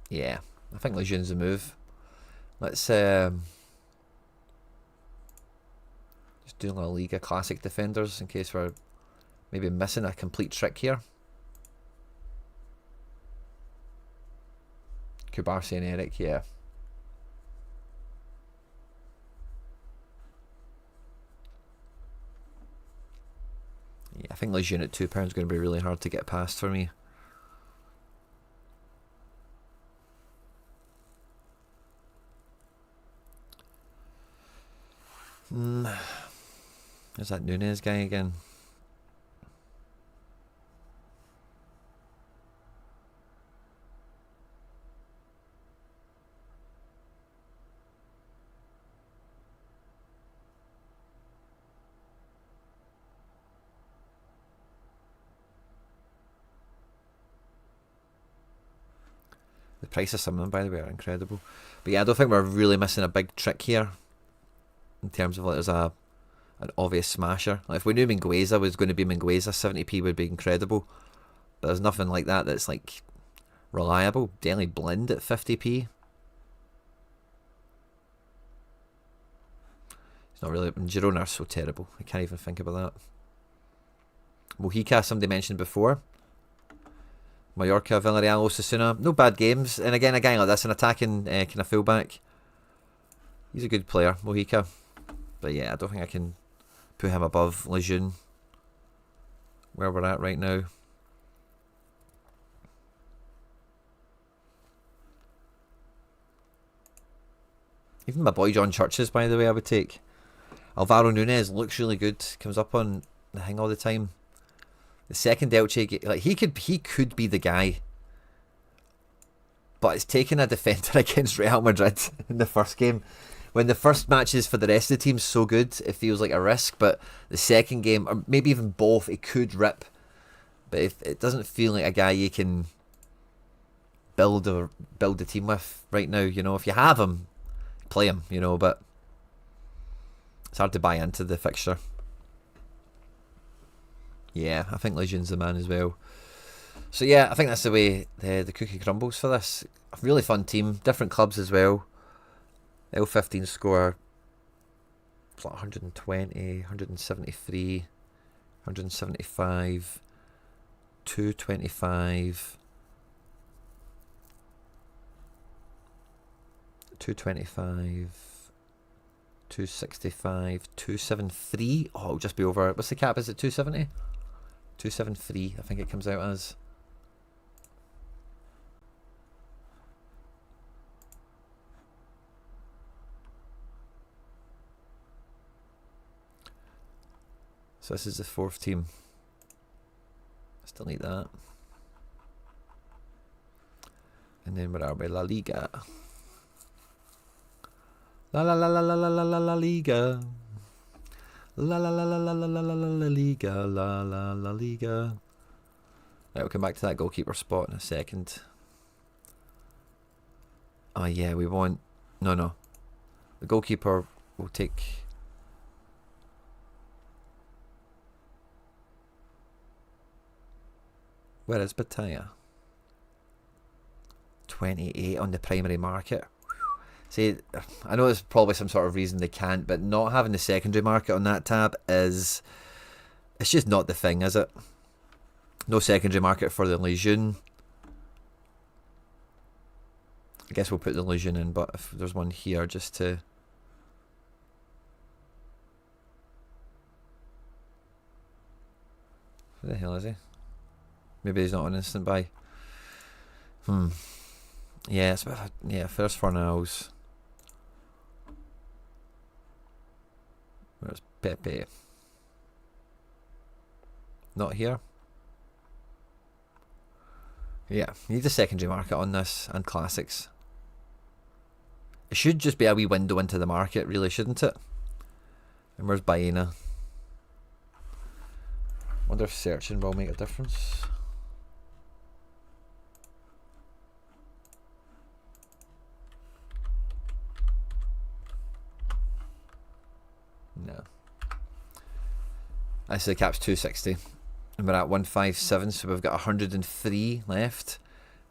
Yeah, I think Lejeune's the move. Let's just do a Liga classic defenders in case we're maybe missing a complete trick here. Kubarsi and Eric, yeah. Yeah, I think Lejeune at £2 is going to be really hard to get past for me. There's that Nunez guy again. The price of some of them, by the way, are incredible. But yeah, I don't think we're really missing a big trick here. In terms of like there's an obvious smasher. Like if we knew Mingueza was going to be Mingueza, 70p would be incredible. But there's nothing like that that's like reliable. Daily Blind at 50p. It's not really. Girona are so terrible. I can't even think about that. Mojica, somebody mentioned before. Mallorca, Villarreal, Osasuna. No bad games. And again, a guy like this, an attacking kind of fullback. He's a good player, Mojica. But yeah, I don't think I can put him above Lejeune, where we're at right now. Even my boy John Churches, by the way, I would take. Alvaro Nunez looks really good. Comes up on the thing all the time. The second Elche, like he could be the guy. But it's taking a defender against Real Madrid in the first game. When the first matches for the rest of the team's so good, it feels like a risk. But the second game, or maybe even both, it could rip. But if it doesn't feel like a guy you can build a team with right now, you know, if you have him, play him, you know. But it's hard to buy into the fixture. Yeah, I think Legion's the man as well. So yeah, I think that's the way the cookie crumbles for this. A really fun team, different clubs as well. L15 score 120, 173, 175, 225, 225, 265, 273. Oh, it'll just be over. What's the cap? Is it 270? 273, I think it comes out as. So this is the fourth team. Still need that. And then where are we? La Liga. La la la la la la la la la Liga. La la la la la la la la la Liga. La la la Liga. Right, we'll come back to that goalkeeper spot in a second. Oh yeah, we want. No. The goalkeeper will take. Where is Bataya? 28 on the primary market. See, I know there's probably some sort of reason they can't, but not having the secondary market on that tab is... It's just not the thing, is it? No secondary market for the Lejeune. I guess we'll put the Lejeune in, but if there's one here just to... Who the hell is he? Maybe he's not on instant buy. Yeah, it's about first for nows. Where's Pepe? Not here. Yeah, you need a secondary market on this and classics. It should just be a wee window into the market, really, shouldn't it? And where's Baena? Wonder if searching will make a difference. No. I say the cap's 260. And we're at 157, so we've got 103 left.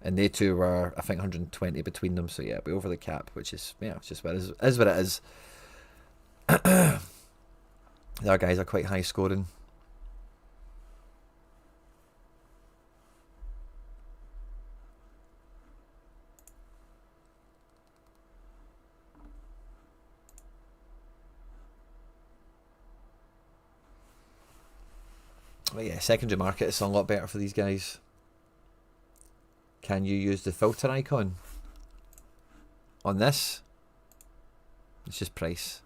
And they two were, I think, 120 between them. So yeah, we're over the cap, which is, yeah, it's just what it is what it is. The other guys are quite high scoring. But yeah, secondary market is a lot better for these guys. Can you use the filter icon on this? It's just price.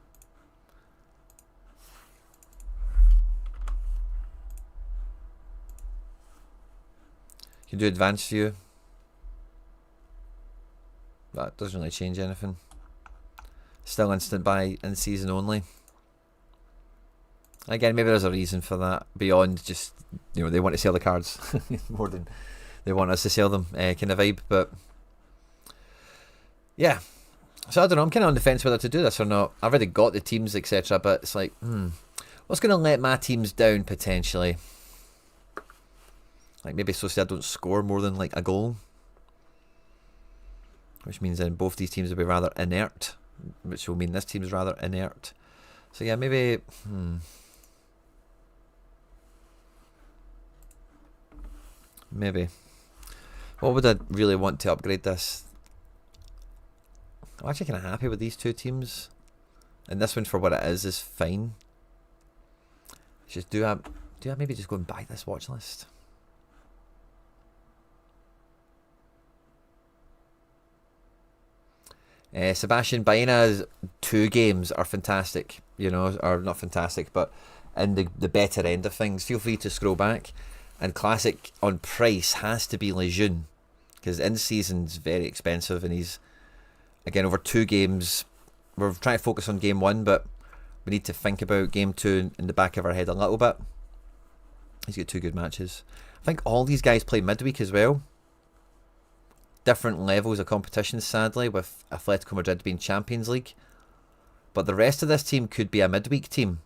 You can do advanced view. That doesn't really change anything. Still instant buy in season only. Again, maybe there's a reason for that beyond just, you know, they want to sell the cards more than they want us to sell them, kind of vibe. But yeah, so I don't know, I'm kind of on the fence whether to do this or not. I've already got the teams, etc., but it's like, what's going to let my teams down potentially? Like maybe Sociedad don't score more than like a goal, which means then both these teams will be rather inert, which will mean this team's rather inert. So yeah, maybe maybe. What would I really want to upgrade this? I'm actually kind of happy with these two teams, and this one for what it is fine. Just do I maybe just go and buy this watch list? Sebastian Baena's 2 games are fantastic, you know, or not fantastic, but in the better end of things. Feel free to scroll back. And classic on price has to be Ligue, because in season's very expensive, and he's again over 2 games. We're trying to focus on game 1, but we need to think about game 2 in the back of our head a little bit. He's got 2 good matches. I think all these guys play midweek as well. Different levels of competition, sadly, with Atletico Madrid being Champions League. But the rest of this team could be a midweek team.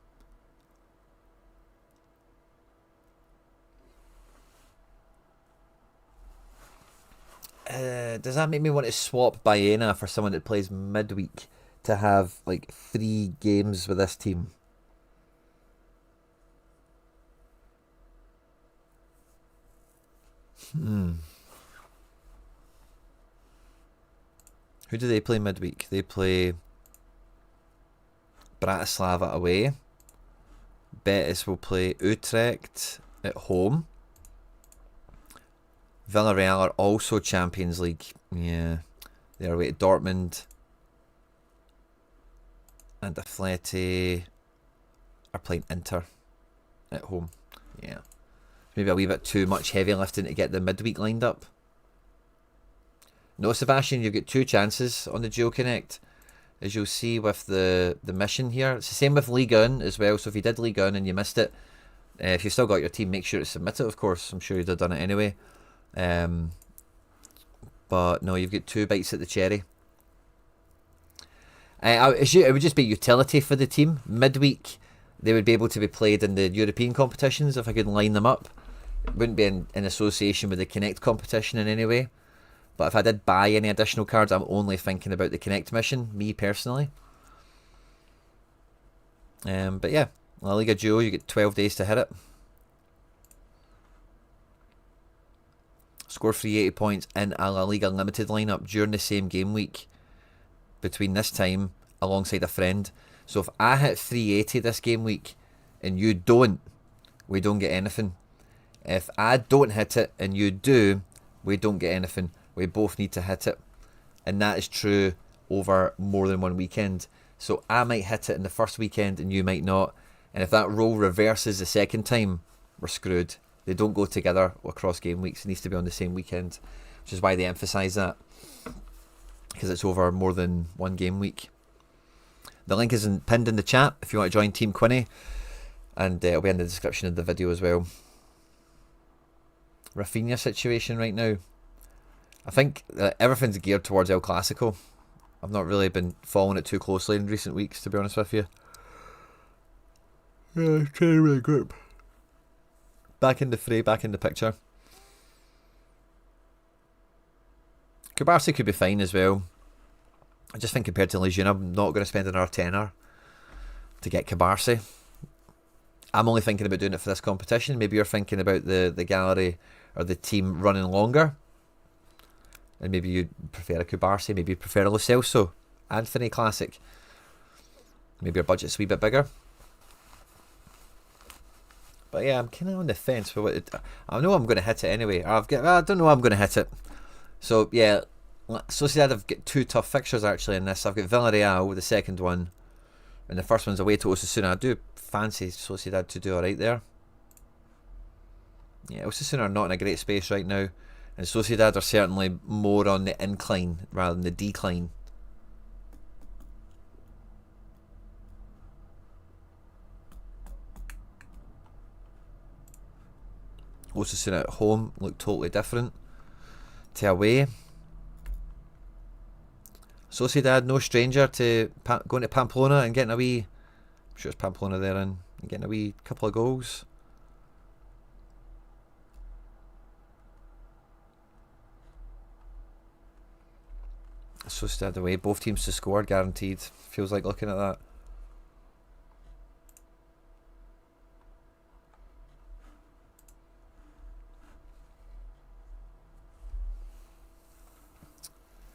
Does that make me want to swap Baena for someone that plays midweek to have like 3 games with this team? Who do they play midweek? They play Bratislava away. Betis will play Utrecht at home. Villarreal are also Champions League. Yeah. They're away to Dortmund. And Atleti are playing Inter at home. Yeah. Maybe a wee bit too much heavy lifting to get the midweek lined up. No, Sebastian, you've got 2 chances on the Geo Connect. As you'll see with the mission here. It's the same with Ligue 1 as well. So if you did Ligue 1 and you missed it, if you've still got your team, make sure to submit it, of course. I'm sure you'd have done it anyway. But no, you've got 2 bites at the cherry. It would just be utility for the team. Midweek, they would be able to be played in the European competitions if I could line them up. It wouldn't be in association with the Connect competition in any way. But if I did buy any additional cards, I'm only thinking about the Connect mission, me personally. But yeah, La Liga Duo, you get 12 days to hit it. Score 380 points in a La Liga Limited lineup during the same game week between this time alongside a friend. So if I hit 380 this game week and you don't, we don't get anything. If I don't hit it and you do, we don't get anything. We both need to hit it. And that is true over more than one weekend. So I might hit it in the first weekend and you might not. And if that role reverses the second time, we're screwed. They don't go together across game weeks. It needs to be on the same weekend, which is why they emphasise that, because it's over more than one game week. The link is pinned in the chat if you want to join Team Quinny, and it'll be in the description of the video as well. Rafinha situation right now. I think everything's geared towards El Clasico. I've not really been following it too closely in recent weeks, to be honest with you. Yeah, training with a group. Back in the fray, back in the picture. Kubarsi could be fine as well. I just think compared to Ligue, I'm not going to spend another tenner to get Kubarsi. I'm only thinking about doing it for this competition. Maybe you're thinking about the gallery or the team running longer. And maybe you prefer a Kubarsi, maybe you prefer a Lo Celso, Anthony Classic. Maybe your budget's a wee bit bigger. But yeah, I'm kind of on the fence for what I know I'm going to hit it anyway. I don't know I'm going to hit it. So yeah, Sociedad have got two tough fixtures actually in this. I've got Villarreal, the second one, and the first one's away to Osasuna. I do fancy Sociedad to do alright there. Yeah, Osasuna are not in a great space right now, and Sociedad are certainly more on the incline rather than the decline. Osasuna at home look totally different to away. Sociedad, no stranger to going to Pamplona and getting a wee, I'm sure it's Pamplona there, and getting a wee couple of goals. Sociedad away, both teams to score, guaranteed. Feels like looking at that.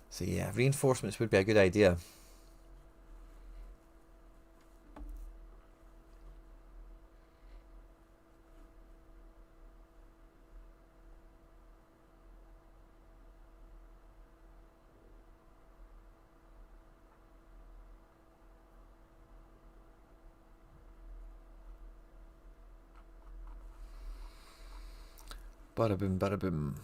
So yeah, reinforcements would be a good idea. Bada boom, bada boom.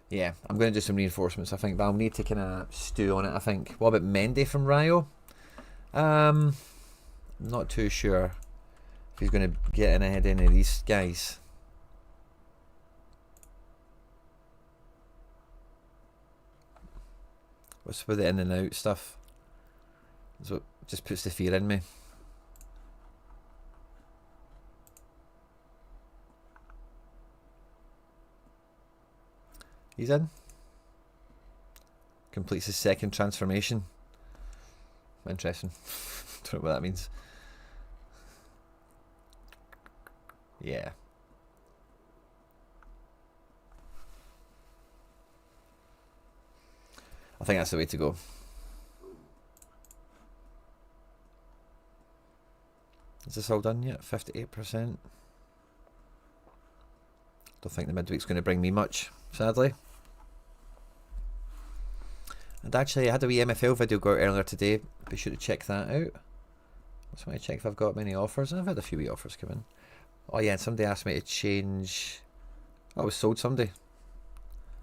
Yeah, I'm going to do some reinforcements, I think, but I'll need to kind of stew on it, I think. What about Mendy from Rayo? Not too sure if he's going to get in ahead of any of these guys. What's with the in and out stuff? So it just puts the fear in me. He's in. Completes his second transformation. Interesting. Don't know what that means. Yeah. I think that's the way to go. Is this all done yet? 58%. Don't think the midweek's going to bring me much, sadly. And actually, I had a wee MFL video go out earlier today. Be sure to check that out. I just want to check if I've got many offers. I've had a few wee offers come in. Oh yeah, and somebody asked me to change. Oh, I was sold somebody.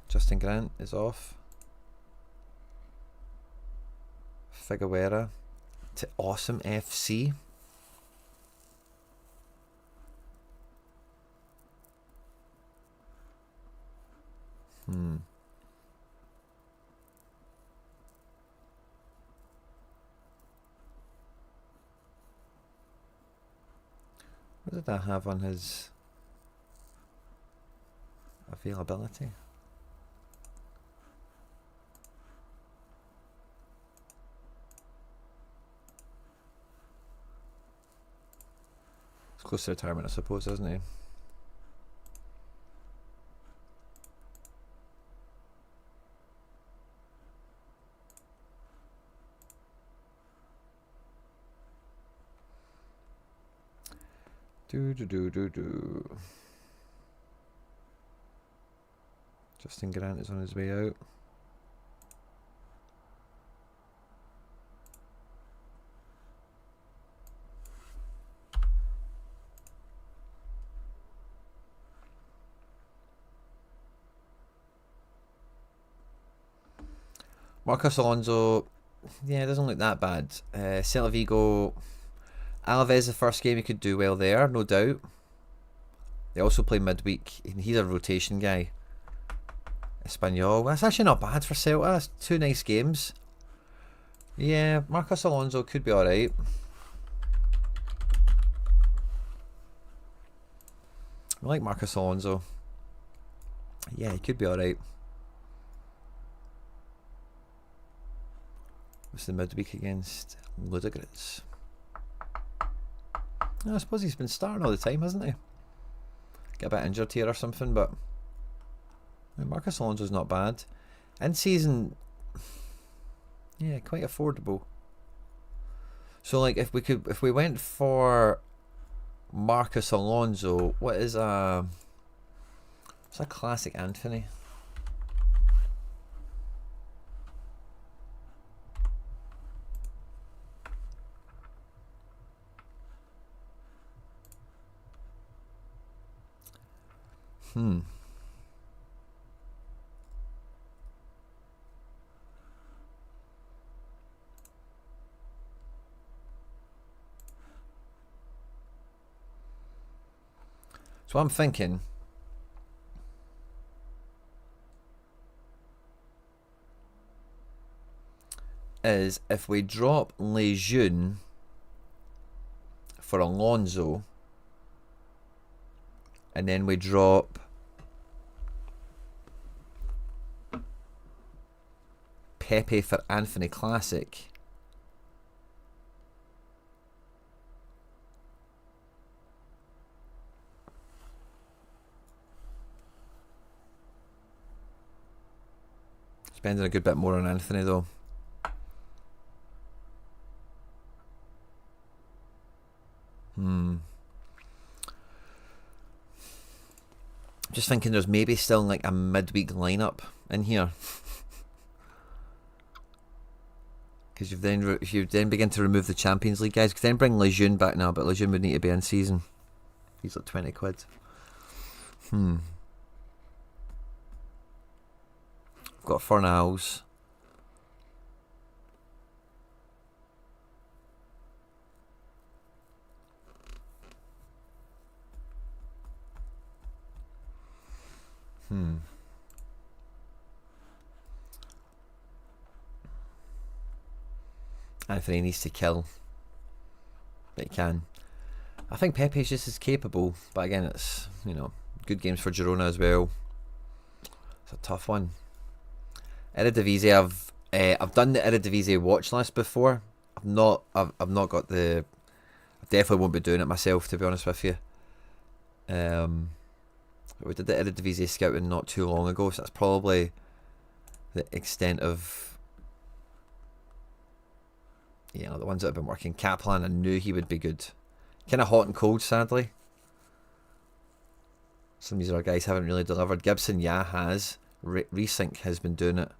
Justin Grant is off. Figueroa to Awesome FC. What did I have on his availability? It's close to retirement, I suppose, isn't he? Justin Grant is on his way out. Marcos Alonso, yeah, it doesn't look that bad. Celta Vigo, Alaves, the first game, he could do well there, no doubt. They also play midweek. He's a rotation guy. Espanyol, that's actually not bad for Celta. That's 2 nice games. Yeah, Marcos Alonso could be alright. I like Marcos Alonso. Yeah, he could be alright. What's the midweek against Ludogorets? I suppose he's been starting all the time, hasn't he? Get a bit injured here or something, but Marcos Alonso's not bad. In season, yeah, quite affordable. So like if we went for Marcos Alonso, what's a classic Anthony? So I'm thinking is if we drop Lejeune for Alonso and then we drop Pepe for Anthony Classic, spending a good bit more on Anthony though. Just thinking there's maybe still like a midweek lineup in here. Because if you then begin to remove the Champions League guys, you could then bring Lejeune back now, but Lejeune would need to be in season. He's like 20 quid. I've got Fornals. Anthony needs to kill, but he can. I think Pepe's just as capable, but again, it's, you know, good games for Girona as well. It's a tough one. Eredivise, I've done the Eredivise watch list before. I've not got the. I definitely won't be doing it myself, to be honest with you. We did the Eredivise scouting not too long ago, so that's probably the extent of, you know, the ones that have been working. Kaplan, I knew he would be good. Kind of hot and cold, sadly. Some of these other guys haven't really delivered. Gibson, yeah, has. Resync has been doing it.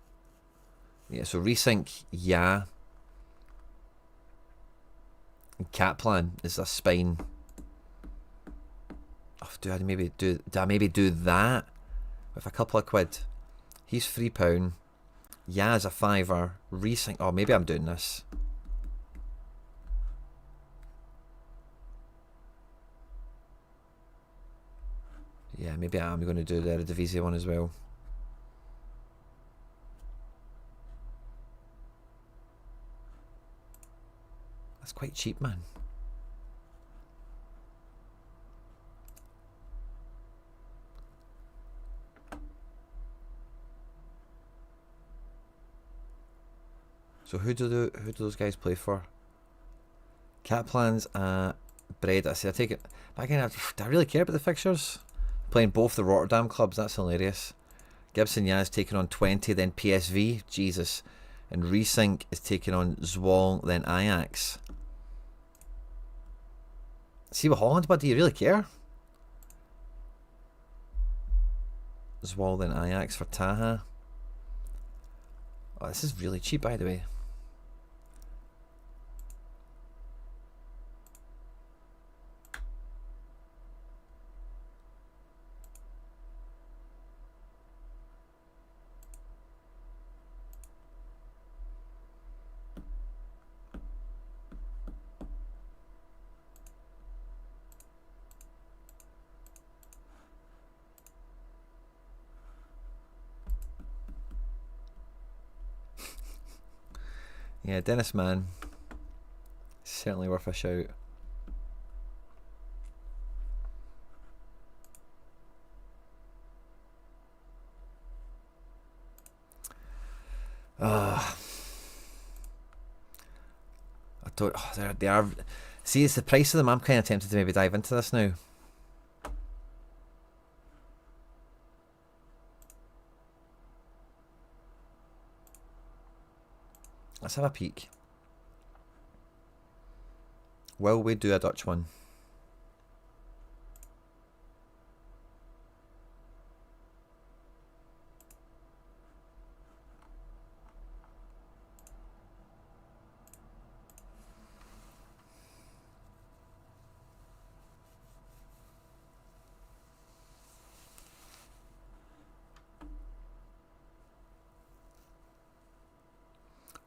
Yeah, so Resync, yeah. And Kaplan is a spine. Oh, do I maybe do that with a couple of quid? He's £3. Yeah, is a £5. Resync. Oh, maybe I'm doing this. Yeah, maybe I'm going to do the Eredivise one as well. That's quite cheap, man. So who do those guys play for? Kaplan's Bread. I say I take it. But again, do I really care about the fixtures? Playing both the Rotterdam clubs, that's hilarious. Gibson Yaz taking on 20, then PSV, Jesus. And Resync is taking on Zwolle, then Ajax. See with Holland, but do you really care? Zwolle then Ajax for Taha. Oh, this is really cheap, by the way. Yeah, Dennis Mann, certainly worth a shout. I don't. Oh, they are. See, it's the price of them. I'm kind of tempted to maybe dive into this now. Let's have a peek. Will we do a Dutch one?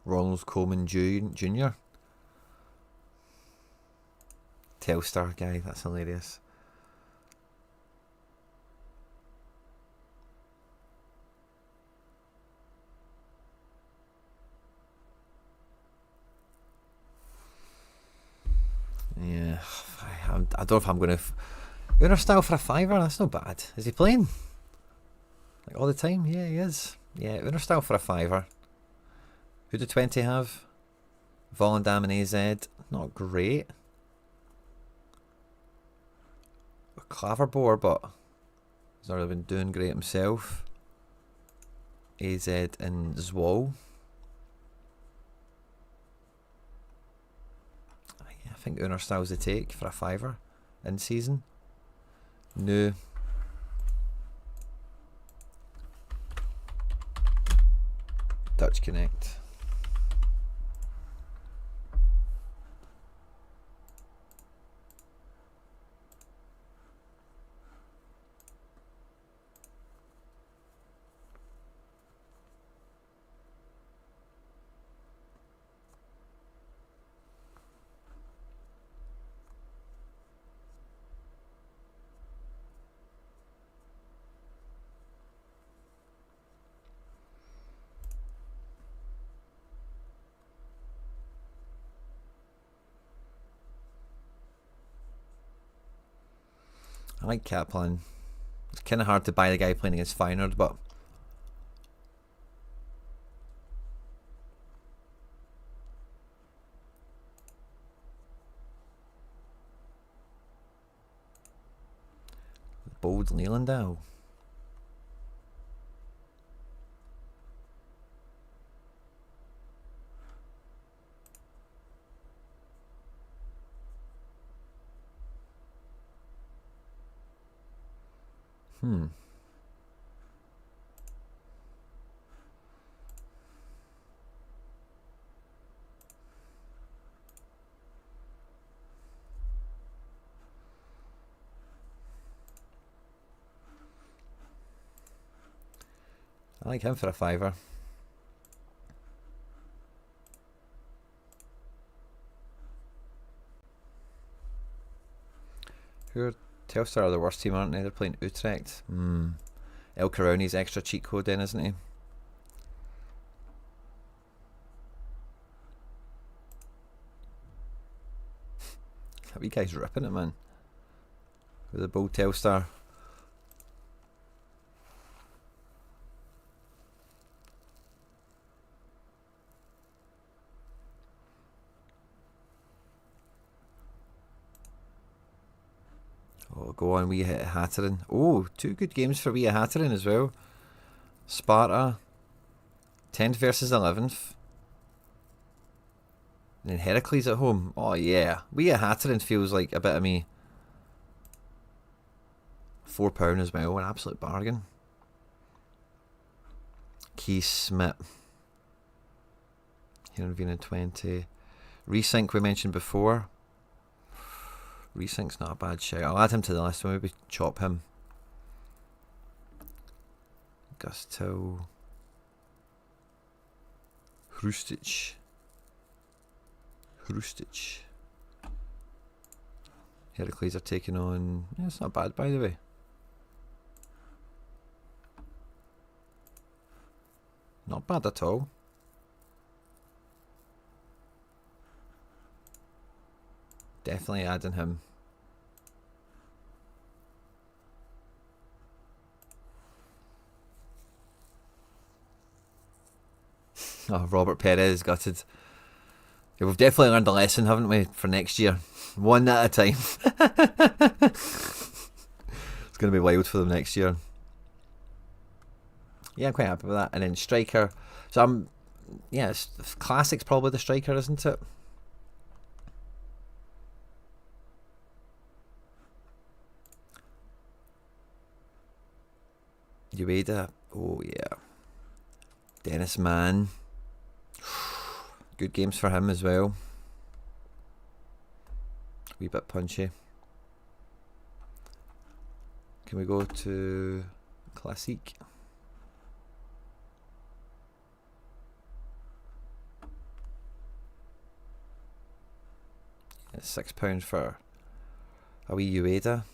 Ronald Coleman Jr. Telstar guy, that's hilarious. Yeah, I don't know if I'm going to... Uner style for a fiver, that's not bad. Is he playing? Like all the time? Yeah, he is. Yeah, Uner style for a fiver. Who do 20 have? Volendam and AZ. Not great. Klaverboer, but he's not really been doing great himself. AZ and Zwolle. I think Uner style's the take for a fiver in season. No. Dutch Connect. I like Kaplan. It's kind of hard to buy the guy playing against Feyenoord, but Bold Lelandau. I like him for a fiver. Who are Telstar are the worst team, aren't they? They're playing Utrecht. El Karouni's extra cheat code then, isn't he? That wee guy's ripping it, man. With the Bold Telstar. Oh, go on, we hit Hatteren. Oh, 2 good games for we Hatteren as well. Sparta, 10th versus 11th. And then Heracles at home. Oh yeah. We at Hatteran feels like a bit of me. £4 as well. An absolute bargain. Keys Smith. Heerenveen 20. Resync we mentioned before. Resync's not a bad shout. I'll add him to the list. We'll maybe chop him. Gusto. Hrustic. Heracles are taking on... Yeah, it's not bad, by the way. Not bad at all. Definitely adding him. Oh, Robert Perez gutted. Yeah, we've definitely learned a lesson, haven't we, for next year? One at a time. It's going to be wild for them next year. Yeah, I'm quite happy with that. And then striker. So yeah, classic's probably the striker, isn't it? Ueda. Oh yeah. Dennis Mann. Good games for him as well. A wee bit punchy. Can we go to Classique? It's £6 for a wee Ueda.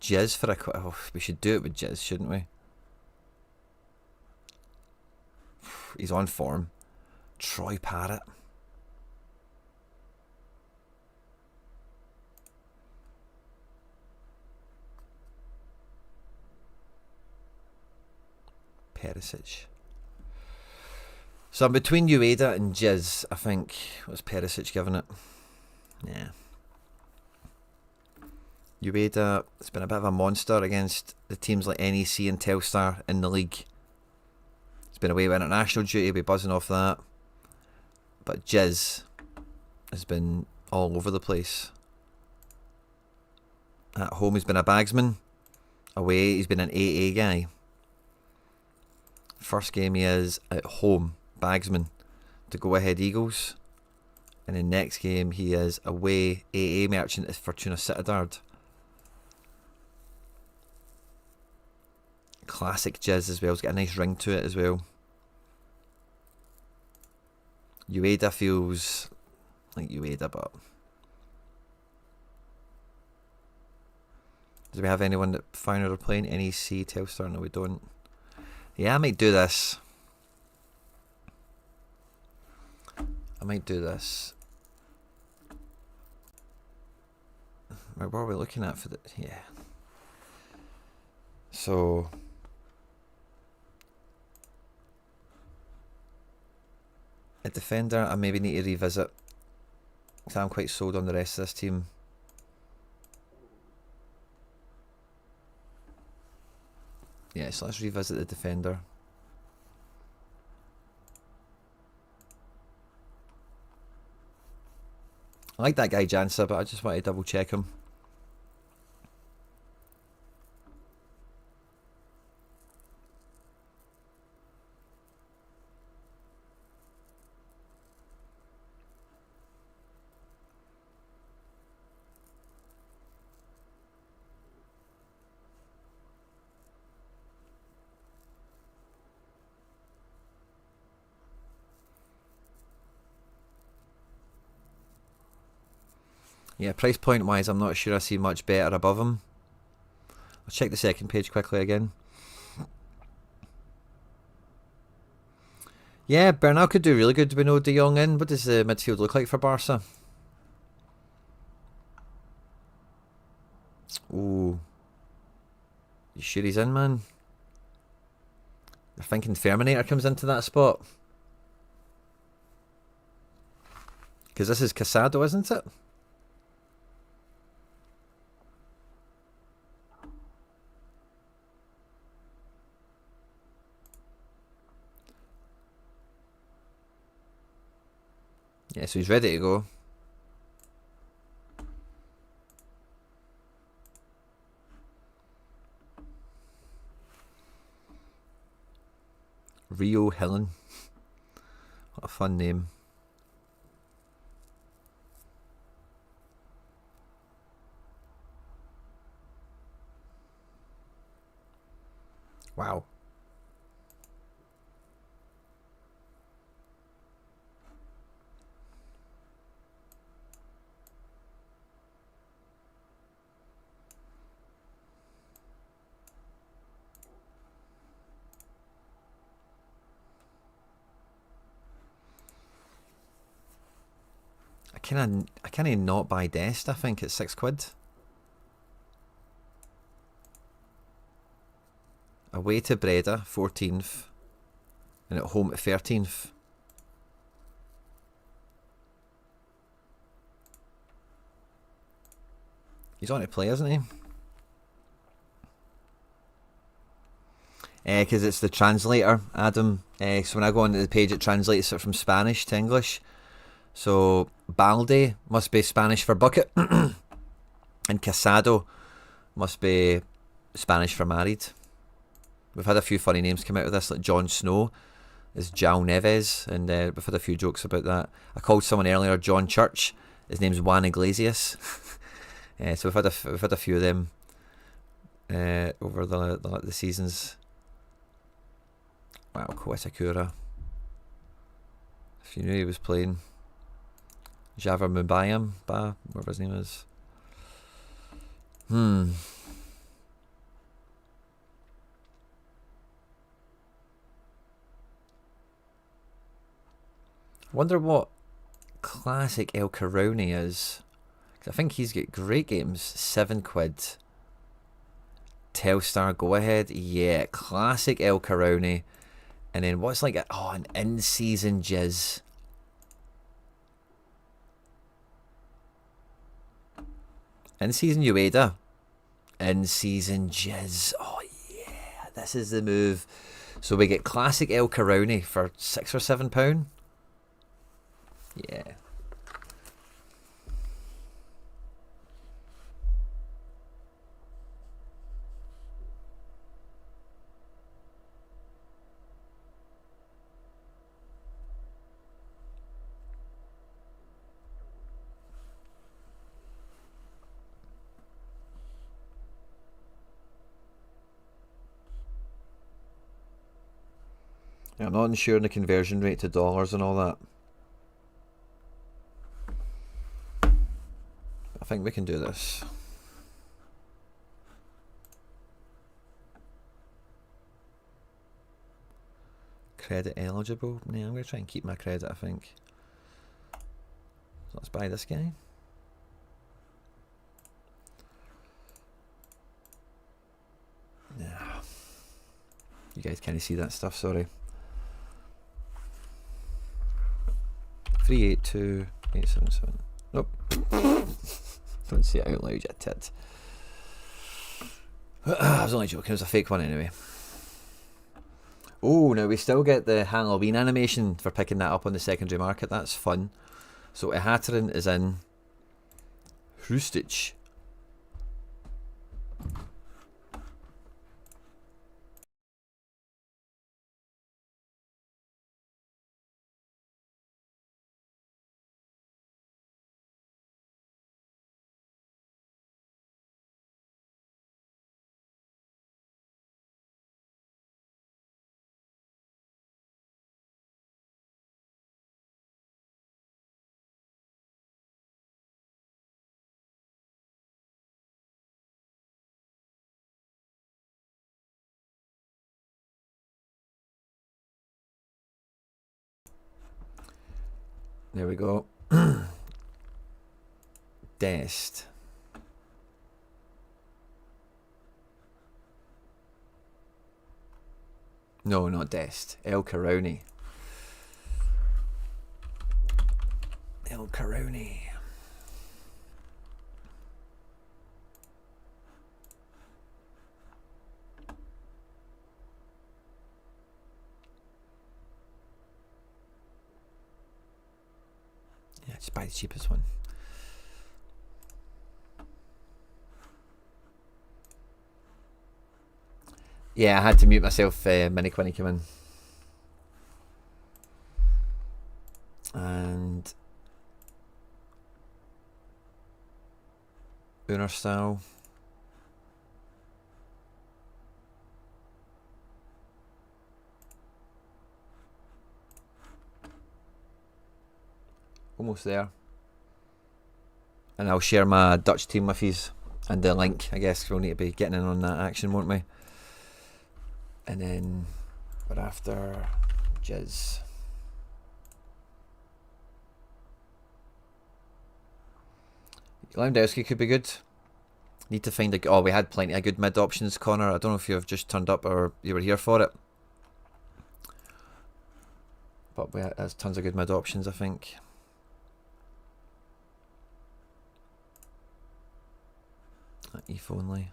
Jizz for a... Oh, we should do it with Jizz, shouldn't we? He's on form. Troy Parrott. Perisic. So I'm between Ueda and Jizz, I think. What's Perisic giving it? Yeah. Ueda has been a bit of a monster against the teams like NEC and Telstar in the league. He's been away with international duty, he'll be buzzing off that. But Jizz has been all over the place. At home he's been a bagsman. Away he's been an AA guy. First game he is at home, bagsman, to Go Ahead Eagles. And then next game he is away, AA merchant at Fortuna Sittard. Classic Jizz as well. It's got a nice ring to it as well. Ueda feels like Ueda, but do we have anyone that Feyenoord are playing? NEC, Telstar? No, we don't. Yeah, I might do this. What are we looking at for the... Yeah. So... a defender I maybe need to revisit, because I'm quite sold on the rest of this team. Yeah, so let's revisit the defender. I like that guy Jansa, but I just want to double check him. Yeah, price point wise, I'm not sure I see much better above him. I'll check the second page quickly again. Yeah, Bernal could do really good with no De Jong in. What does the midfield look like for Barca? Ooh. You sure he's in, man? They're thinking Ferminator comes into that spot. Because this is Casado, isn't it? Yeah, so he's ready to go. Rio Hillen. What a fun name. Wow. I can't not buy Dest, I think it's £6. Away to Breda, 14th. And at home at 13th. He's on to play, isn't he? Because it's the translator, Adam. So when I go onto the page, it translates it from Spanish to English. So balde must be Spanish for bucket. And casado must be Spanish for married. We've had a few funny names come out of this, like Jon Snow is João Neves, and we've had a few jokes about that. I called someone earlier John Church. His name's Juan Iglesias. So we've had a few of them over the seasons. Wow, Koetakura. If you knew he was playing. Javier Mubayam, whatever his name is. I wonder what classic El Carouni is. I think he's got great games. £7. Telstar Go Ahead. Yeah, classic El Carouni. And then what's like an in-season jizz. In-season Ueda. In-season jizz. Oh yeah, this is the move. So we get classic El Carouni for £6 or £7. Yeah. I'm not ensuring the conversion rate to dollars and all that. I think we can do this. Credit eligible? Yeah, I'm going to try and keep my credit, I think. So let's buy this guy. Yeah. You guys can't see that stuff, sorry. 382877. Nope. Don't say it out loud, you tit. I was only joking, it was a fake one anyway. Oh, now we still get the Halloween animation for picking that up on the secondary market. That's fun. So Ihataren is in. Hrustic. There we go. Dest. No, not Dest. El Carouni. El Carouni. Just buy the cheapest one. Yeah, I had to mute myself. Mini Quinny came in. And Uner style. Almost there. And I'll share my Dutch team with yous and the link. I guess we'll need to be getting in on that action, won't we? And then we're after Jizz. Lewandowski could be good. Need to find a... Oh, we had plenty of good mid options, Connor. I don't know if you've just turned up or you were here for it. But we had, there's tons of good mid options, I think. ETH only.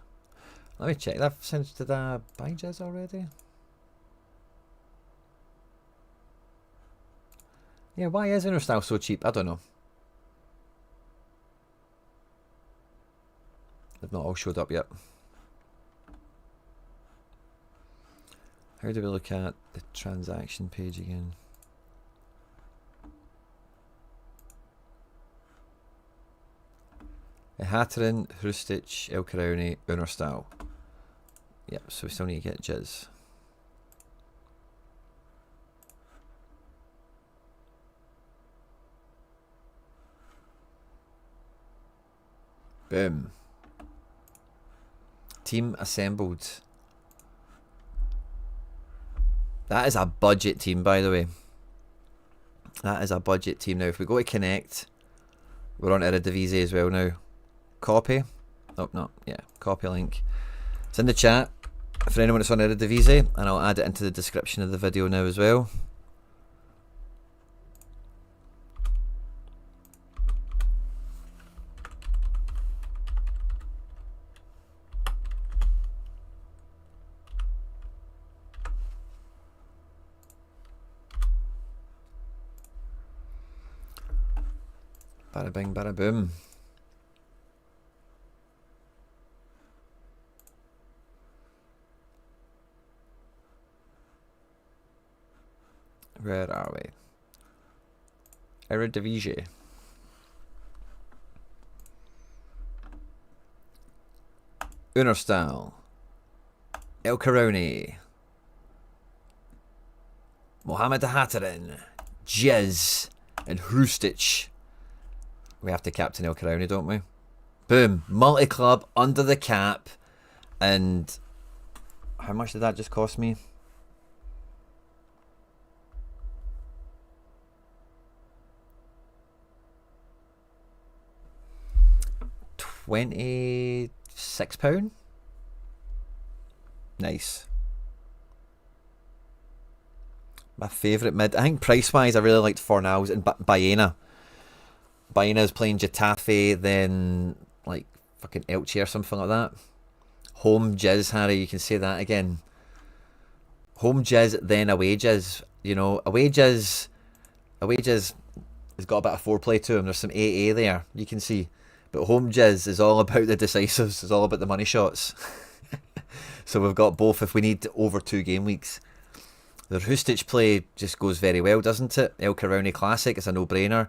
Let me check. Did I buy Jizz already? Yeah, why is Inner so cheap? I don't know. They've not all showed up yet. How do we look at the transaction page again? Hatterin, Hrustic, El Karauni, Unerstal. Yep, so we still need to get Jizz. Boom. Team assembled. That is a budget team, by the way. That is a budget team. Now, if we go to connect, we're on Eredivise as well now. Copy. Oh, no. Yeah, copy link. It's in the chat for anyone that's on Eredivise, and I'll add it into the description of the video now as well. Bada bing, bada boom. Where are we? Eredivisie. Unerstal. El Karauni. Mohamed Hatterin. Jizz. And Hrustic. We have to captain El Karauni, don't we? Boom. Multi-club under the cap. And how much did that just cost me? £26. Nice. My favourite mid. I think price-wise, I really liked Fornals and Baena. Baena's playing Getafe, then like fucking Elche or something like that. Home Jizz, Harry, you can say that again. Home Jizz, then away Jizz. You know, away Jizz has got a bit of foreplay to him. There's some AA there, you can see. But home Jizz is all about the decisives. It's all about the money shots. So we've got both if we need over 2 game weeks. The Hrustic play just goes very well, doesn't it? El Karauni Classic, it's a no-brainer.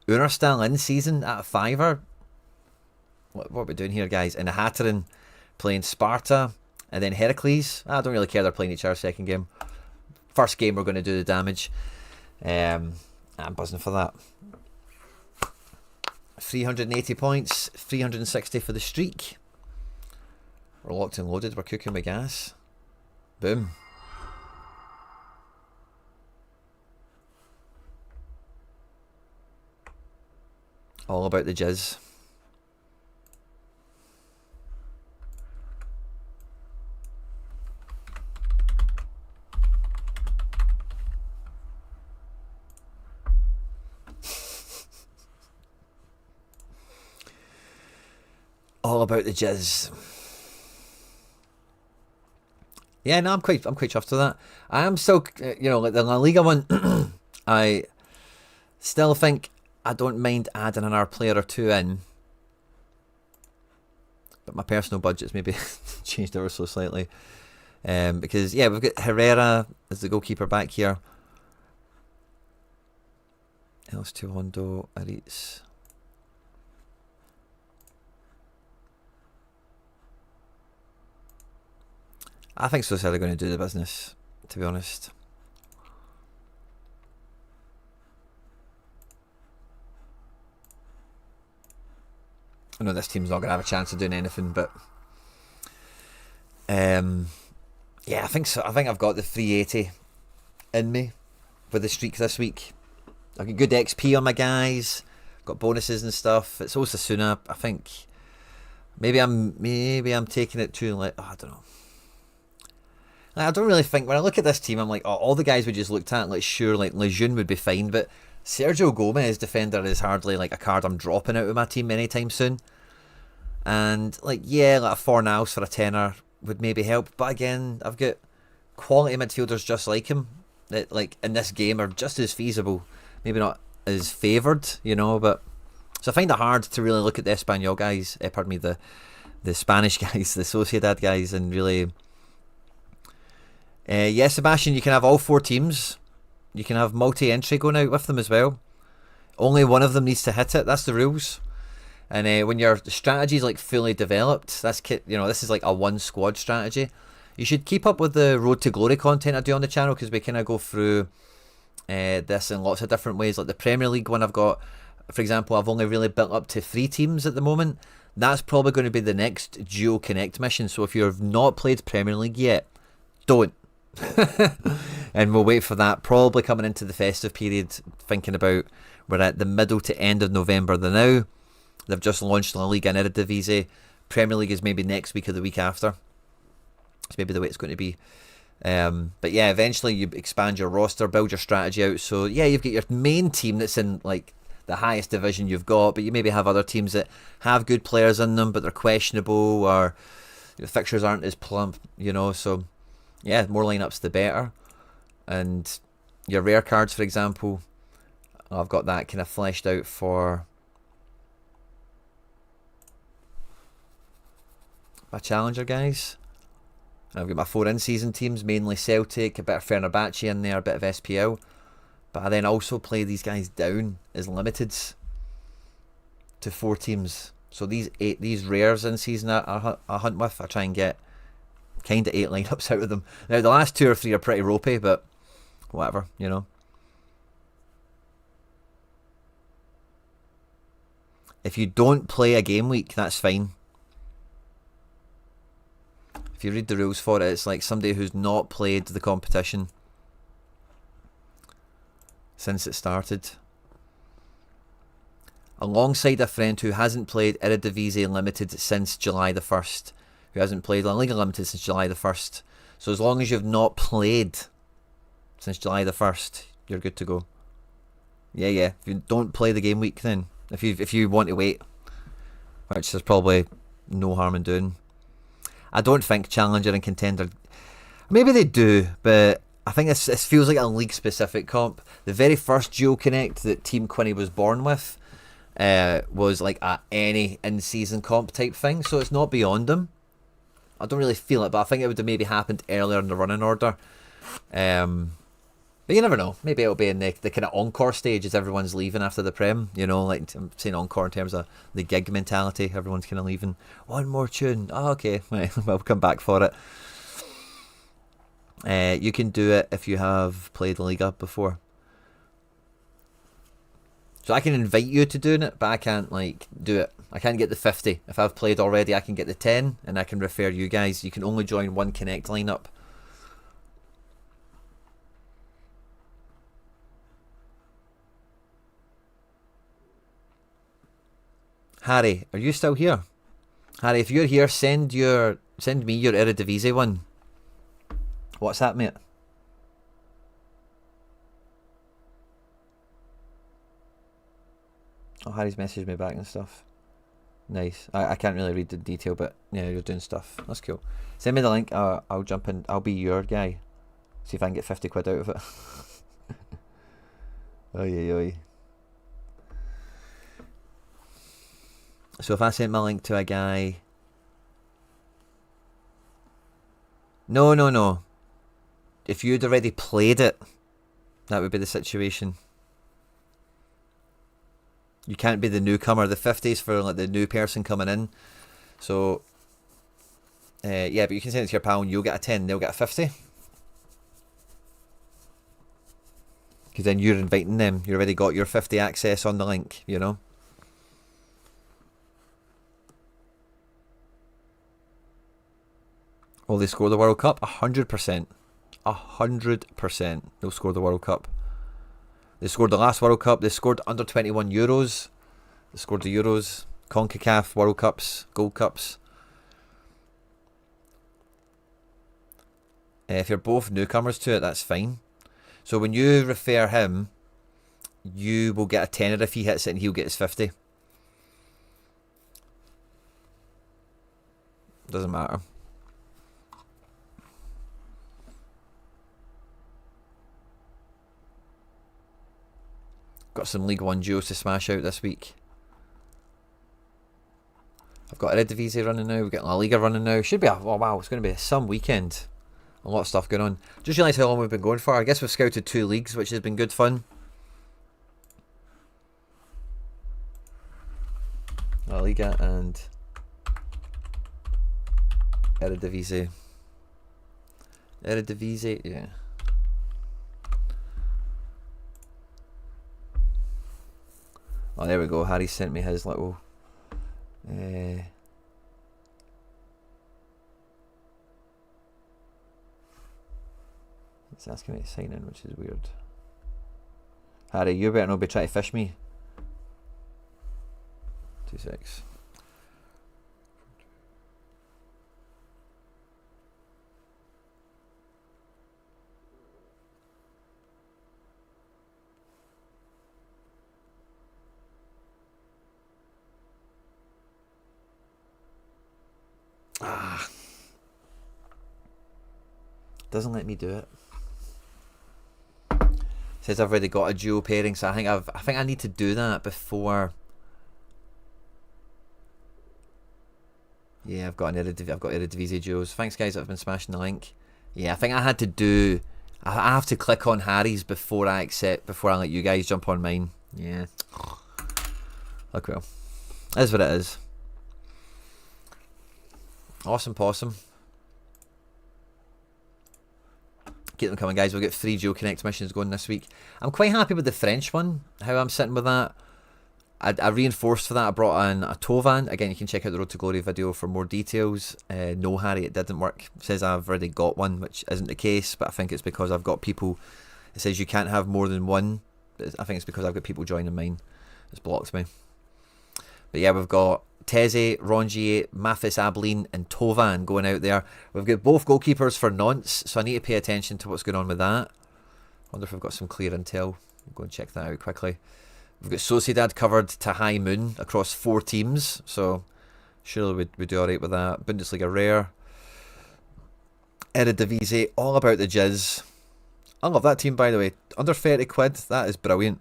Unerstal in season at a $5. What are we doing here, guys? And the Hatterin playing Sparta. And then Heracles. I don't really care, they're playing each other second game. First game we're going to do the damage. I'm buzzing for that. 380 points, 360 for the streak. We're locked and loaded, we're cooking with gas. Boom. All about the jizz. All about the jizz. Yeah, no, I'm quite chuffed with that. I am still, you know, like the La Liga one. I still think I don't mind adding another player or two in, but my personal budget's maybe changed ever so slightly. Because yeah, we've got Herrera as the goalkeeper back here. Els Hondo, Aritz. I think so. They're going to do the business, to be honest. I know this team's not going to have a chance of doing anything, but yeah, I think so. I think I've got the 380 in me with the streak this week. I've got good XP on my guys, got bonuses and stuff. It's Osasuna. I think maybe I'm taking it too late. I don't know. I don't really think, when I look at this team, I'm like, oh, all the guys we just looked at, like, sure, like Lejeune would be fine, but Sergio Gomez, defender, is hardly like a card I'm dropping out of my team anytime soon. And like, yeah, like a Fornals for a tenner would maybe help, but again, I've got quality midfielders just like him that, like, in this game are just as feasible, maybe not as favoured, you know. But so I find it hard to really look at the Espanyol guys, pardon me, the Spanish guys, the Sociedad guys, and really. Yes, Sebastian, you can have all 4 teams. You can have multi-entry going out with them as well. Only one of them needs to hit it. That's the rules. And when your strategy is like fully developed, this is like a 1 squad strategy. You should keep up with the Road to Glory content I do on the channel, because we kind of go through this in lots of different ways. Like the Premier League one I've got, for example, I've only really built up to 3 teams at the moment. That's probably going to be the next Duo Connect mission. So if you've not played Premier League yet, don't. And we'll wait for that, probably coming into the festive period, thinking about, we're at the middle to end of November now. They've just launched La Liga and Eredivise. Premier League is maybe next week or the week after. It's maybe the way it's going to be. But yeah, eventually you expand your roster, build your strategy out. So yeah, you've got your main team that's in like the highest division you've got, but you maybe have other teams that have good players in them, but they're questionable, or the fixtures aren't as plump, you know. So yeah, more lineups the better. And your rare cards, for example, I've got that kind of fleshed out for my challenger guys. I've got my 4 in-season teams, mainly Celtic, a bit of Fenerbahce in there, a bit of SPL. But I then also play these guys down as limiteds to 4 teams. So these rares in season I hunt with, I try and get kind of 8 lineups out of them. Now the last 2 or 3 are pretty ropey, but whatever, you know. If you don't play a game week, that's fine. If you read the rules for it, it's like somebody who's not played the competition since it started, alongside a friend who hasn't played Eredivise Limited since July the 1st, who hasn't played La Liga Limited since July the 1st. So as long as you've not played since July the 1st, you're good to go. Yeah. If you don't play the game week, then if you want to wait, which there's probably no harm in doing. I don't think Challenger and Contender, maybe they do, but I think this feels like a league specific comp. The very first Duo Connect that Team Quinny was born with was like a any in-season comp type thing, so it's not beyond them. I don't really feel it, but I think it would have maybe happened earlier in the running order. But you never know. Maybe it'll be in the kind of encore stage as everyone's leaving after the Prem. You know, like I'm saying encore in terms of the gig mentality. Everyone's kind of leaving. One more tune. Oh, okay. Right, we'll come back for it. You can do it if you have played Liga before. So I can invite you to doing it, but I can't like do it. I can't get the 50. If I've played already, I can get the 10, and I can refer you guys. You can only join one Connect lineup. Harry, are you still here? Harry, if you're here, send me your Eredivise one. What's that, mate? Oh, Harry's messaged me back and stuff. Nice. I can't really read the detail, but yeah, you're doing stuff. That's cool. Send me the link. I'll jump in. I'll be your guy. See if I can get 50 quid out of it. Oy. So if I sent my link to a guy... No. If you'd already played it, that would be the situation. You can't be the newcomer. The 50s for like the new person coming in. So, yeah, but you can send it to your pal and you'll get a 10, they'll get a 50. Because then you're inviting them. You already got your 50 access on the link, you know. Will they score the World Cup? 100%. 100% they'll score the World Cup. They scored the last World Cup. They scored under 21 Euros. They scored the Euros, CONCACAF World Cups, Gold Cups. If you're both newcomers to it, that's fine. So when you refer him, you will get a tenner if he hits it and he'll get his 50. Doesn't matter. Got some League 1 duos to smash out this week. I've got Eredivise running now. We've got La Liga running now. Should be a... Oh wow, it's going to be some weekend. A lot of stuff going on. Just realised how long we've been going for. I guess we've scouted 2 leagues, which has been good fun. La Liga and Eredivise. Eredivise, yeah. Oh, there we go. Harry sent me his little... It's asking me to sign in, which is weird. Harry, you better not be trying to fish me. 2-6. Doesn't let me do it. Says I've already got a duo pairing, so I think I need to do that before. Yeah, I've got Eredivise duos. Thanks guys that have been smashing the link. Yeah, I think I had to do. I have to click on Harry's before I let you guys jump on mine. Yeah. Look, well, that's what it is. Awesome possum. Keep them coming, guys. We'll get 3 Duo Connect missions going this week. I'm quite happy with the French one, how I'm sitting with that. I reinforced for that. I brought in a Tovan. Again, you can check out the Road to Glory video for more details. No, Harry, it didn't work. It says I've already got one, which isn't the case, but I think it's because I've got people. It says you can't have more than one. I think it's because I've got people joining mine. It's blocked me. But yeah, we've got Teze, Rongier, Mathis Abilene and Tovan going out there. We've got both goalkeepers for Nantes, so I need to pay attention to what's going on with that. Wonder if we've got some clear intel. We'll go and check that out quickly. We've got Sociedad covered to high moon across 4 teams, so surely we do alright with that. Bundesliga rare. Eredivise, all about the jizz. I love that team, by the way. Under 30 quid, that is brilliant.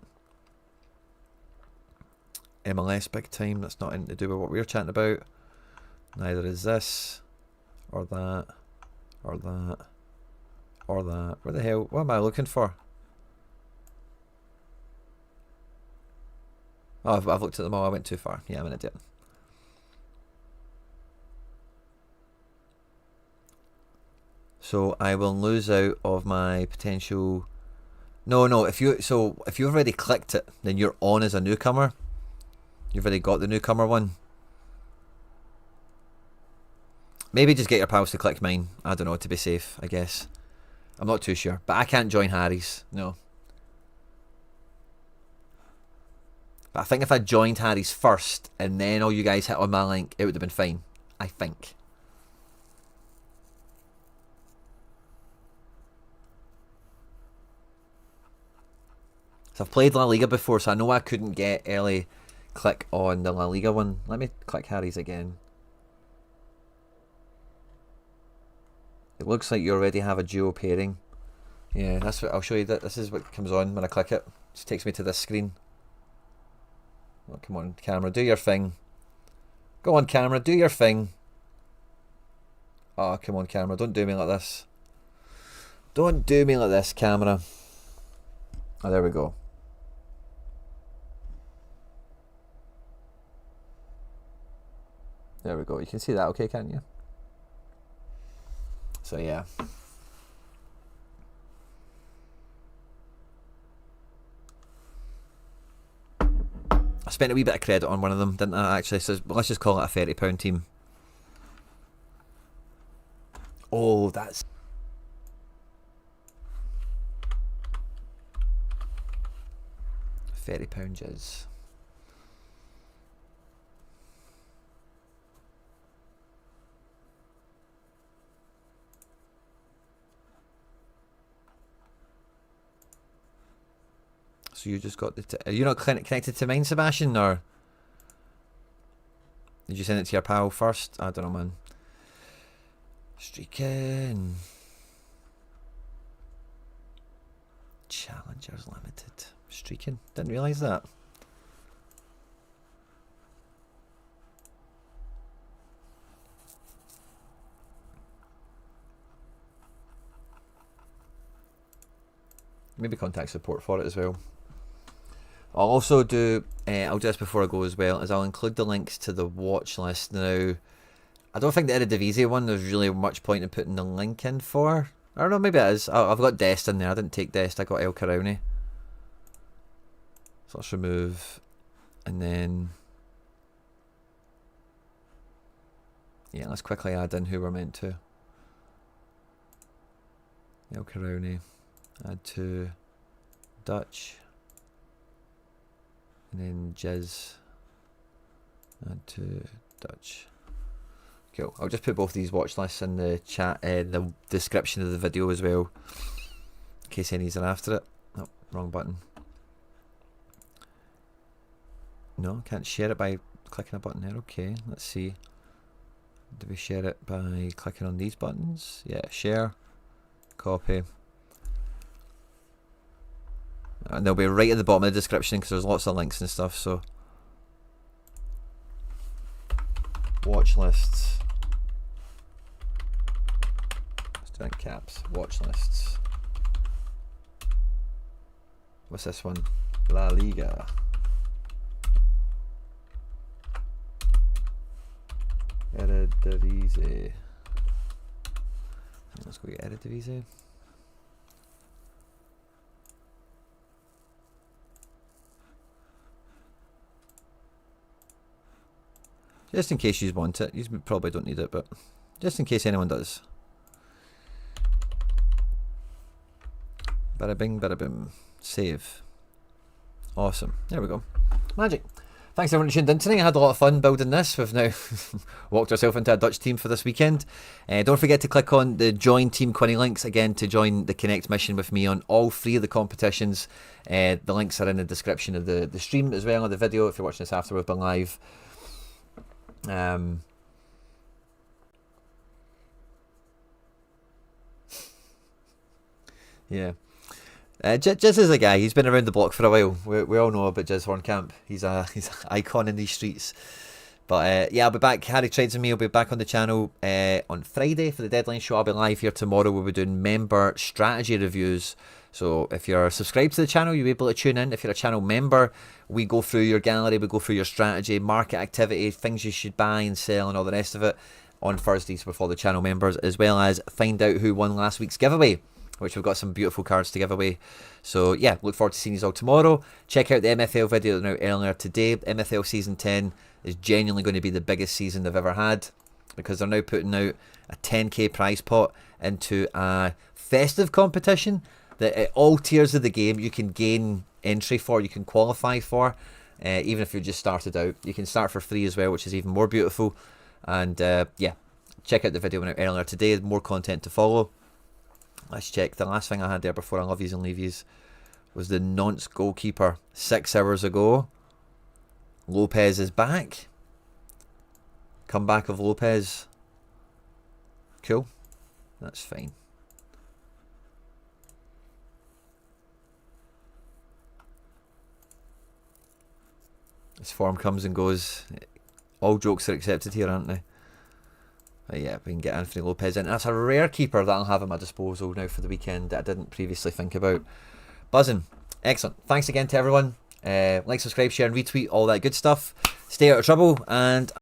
MLS big time, that's not anything to do with what we're chatting about. Neither is this, or that, or that, or that. Where the hell, what am I looking for? Oh, I've looked at them all, I went too far. Yeah, I'm an idiot. So I will lose out of my potential... No, if you've already clicked it, then you're on as a newcomer. You've already got the newcomer one. Maybe just get your pals to click mine. I don't know, to be safe, I guess. I'm not too sure. But I can't join Harry's. No. But I think if I joined Harry's first and then all you guys hit on my link, it would have been fine. I think. So I've played La Liga before, so I know I couldn't get early click on the La Liga one. Let me click Harry's again. It looks like you already have a duo pairing. Yeah, that's what I'll show you. That this is what comes on when I click it. It just takes me to this screen. Oh, come on, camera, do your thing. Go on, camera, do your thing. Oh, come on, camera, don't do me like this. Don't do me like this, camera. Oh, there we go. There we go. You can see that okay, can't you? So, yeah. I spent a wee bit of credit on one of them, didn't I, actually? So let's just call it a £30 team. Oh, that's... £30 jizz. So you just got the... Are you not connected to mine, Sebastian, or... Did you send it to your pal first? I don't know, man. Streaking. Challengers Limited. Streaking. Didn't realise that. Maybe contact support for it as well. I'll also do, I'll do this before I go as well, is I'll include the links to the watch list. Now, I don't think the Eredivise one there's really much point in putting the link in for. I don't know, maybe it is. I've got Dest in there. I didn't take Dest, I got El Carouni. So let's remove, and then, yeah, let's quickly add in who we're meant to. El Carouni, add to Dutch. And then Jizz, add to Dutch. Cool. I'll just put both these watch lists in the chat, the description of the video as well, in case any are after it. Oh, wrong button. No, can't share it by clicking a button there. Okay, let's see. Do we share it by clicking on these buttons? Yeah, share, copy. And they'll be right at the bottom of the description because there's lots of links and stuff. So, watch lists. Let's do it in caps. Watch lists. What's this one? La Liga. Eredivise. Let's go get Eredivise. Just in case you want it. You probably don't need it, but just in case anyone does. Bada bing, bada boom. Save. Awesome. There we go. Magic. Thanks everyone who tuned in tonight. I had a lot of fun building this. We've now walked ourselves into a Dutch team for this weekend. Don't forget to click on the Join Team Quinny links again to join the Connect mission with me on all 3 of the competitions. The links are in the description of the stream as well, on the video if you're watching this after we've been live. Yeah. Jizz is a guy. He's been around the block for a while. We all know about Jizz Horncamp. He's an icon in these streets. But yeah, I'll be back. Harry Trades and me will be back on the channel on Friday for the deadline show. I'll be live here tomorrow. We'll be doing member strategy reviews. So if you're subscribed to the channel, you'll be able to tune in. If you're a channel member, we go through your gallery, we go through your strategy, market activity, things you should buy and sell and all the rest of it on Thursdays before the channel members, as well as find out who won last week's giveaway, which we've got some beautiful cards to give away. So yeah, look forward to seeing you all tomorrow. Check out the MFL video now earlier today. MFL Season 10 is genuinely going to be the biggest season they've ever had, because they're now putting out a 10k prize pot into a festive competition that at all tiers of the game you can gain entry for, you can qualify for, even if you just started out. You can start for free as well, which is even more beautiful. And yeah, check out the video went out earlier today. More content to follow. Let's check. The last thing I had there before I love yous and leave yous was the nonce goalkeeper 6 hours ago. Lopez is back. Comeback of Lopez. Cool. That's fine. His form comes and goes. All jokes are accepted here, aren't they? But yeah, we can get Anthony Lopez in. That's a rare keeper that I'll have at my disposal now for the weekend that I didn't previously think about. Buzzing. Excellent. Thanks again to everyone. Like, subscribe, share and retweet, all that good stuff. Stay out of trouble, and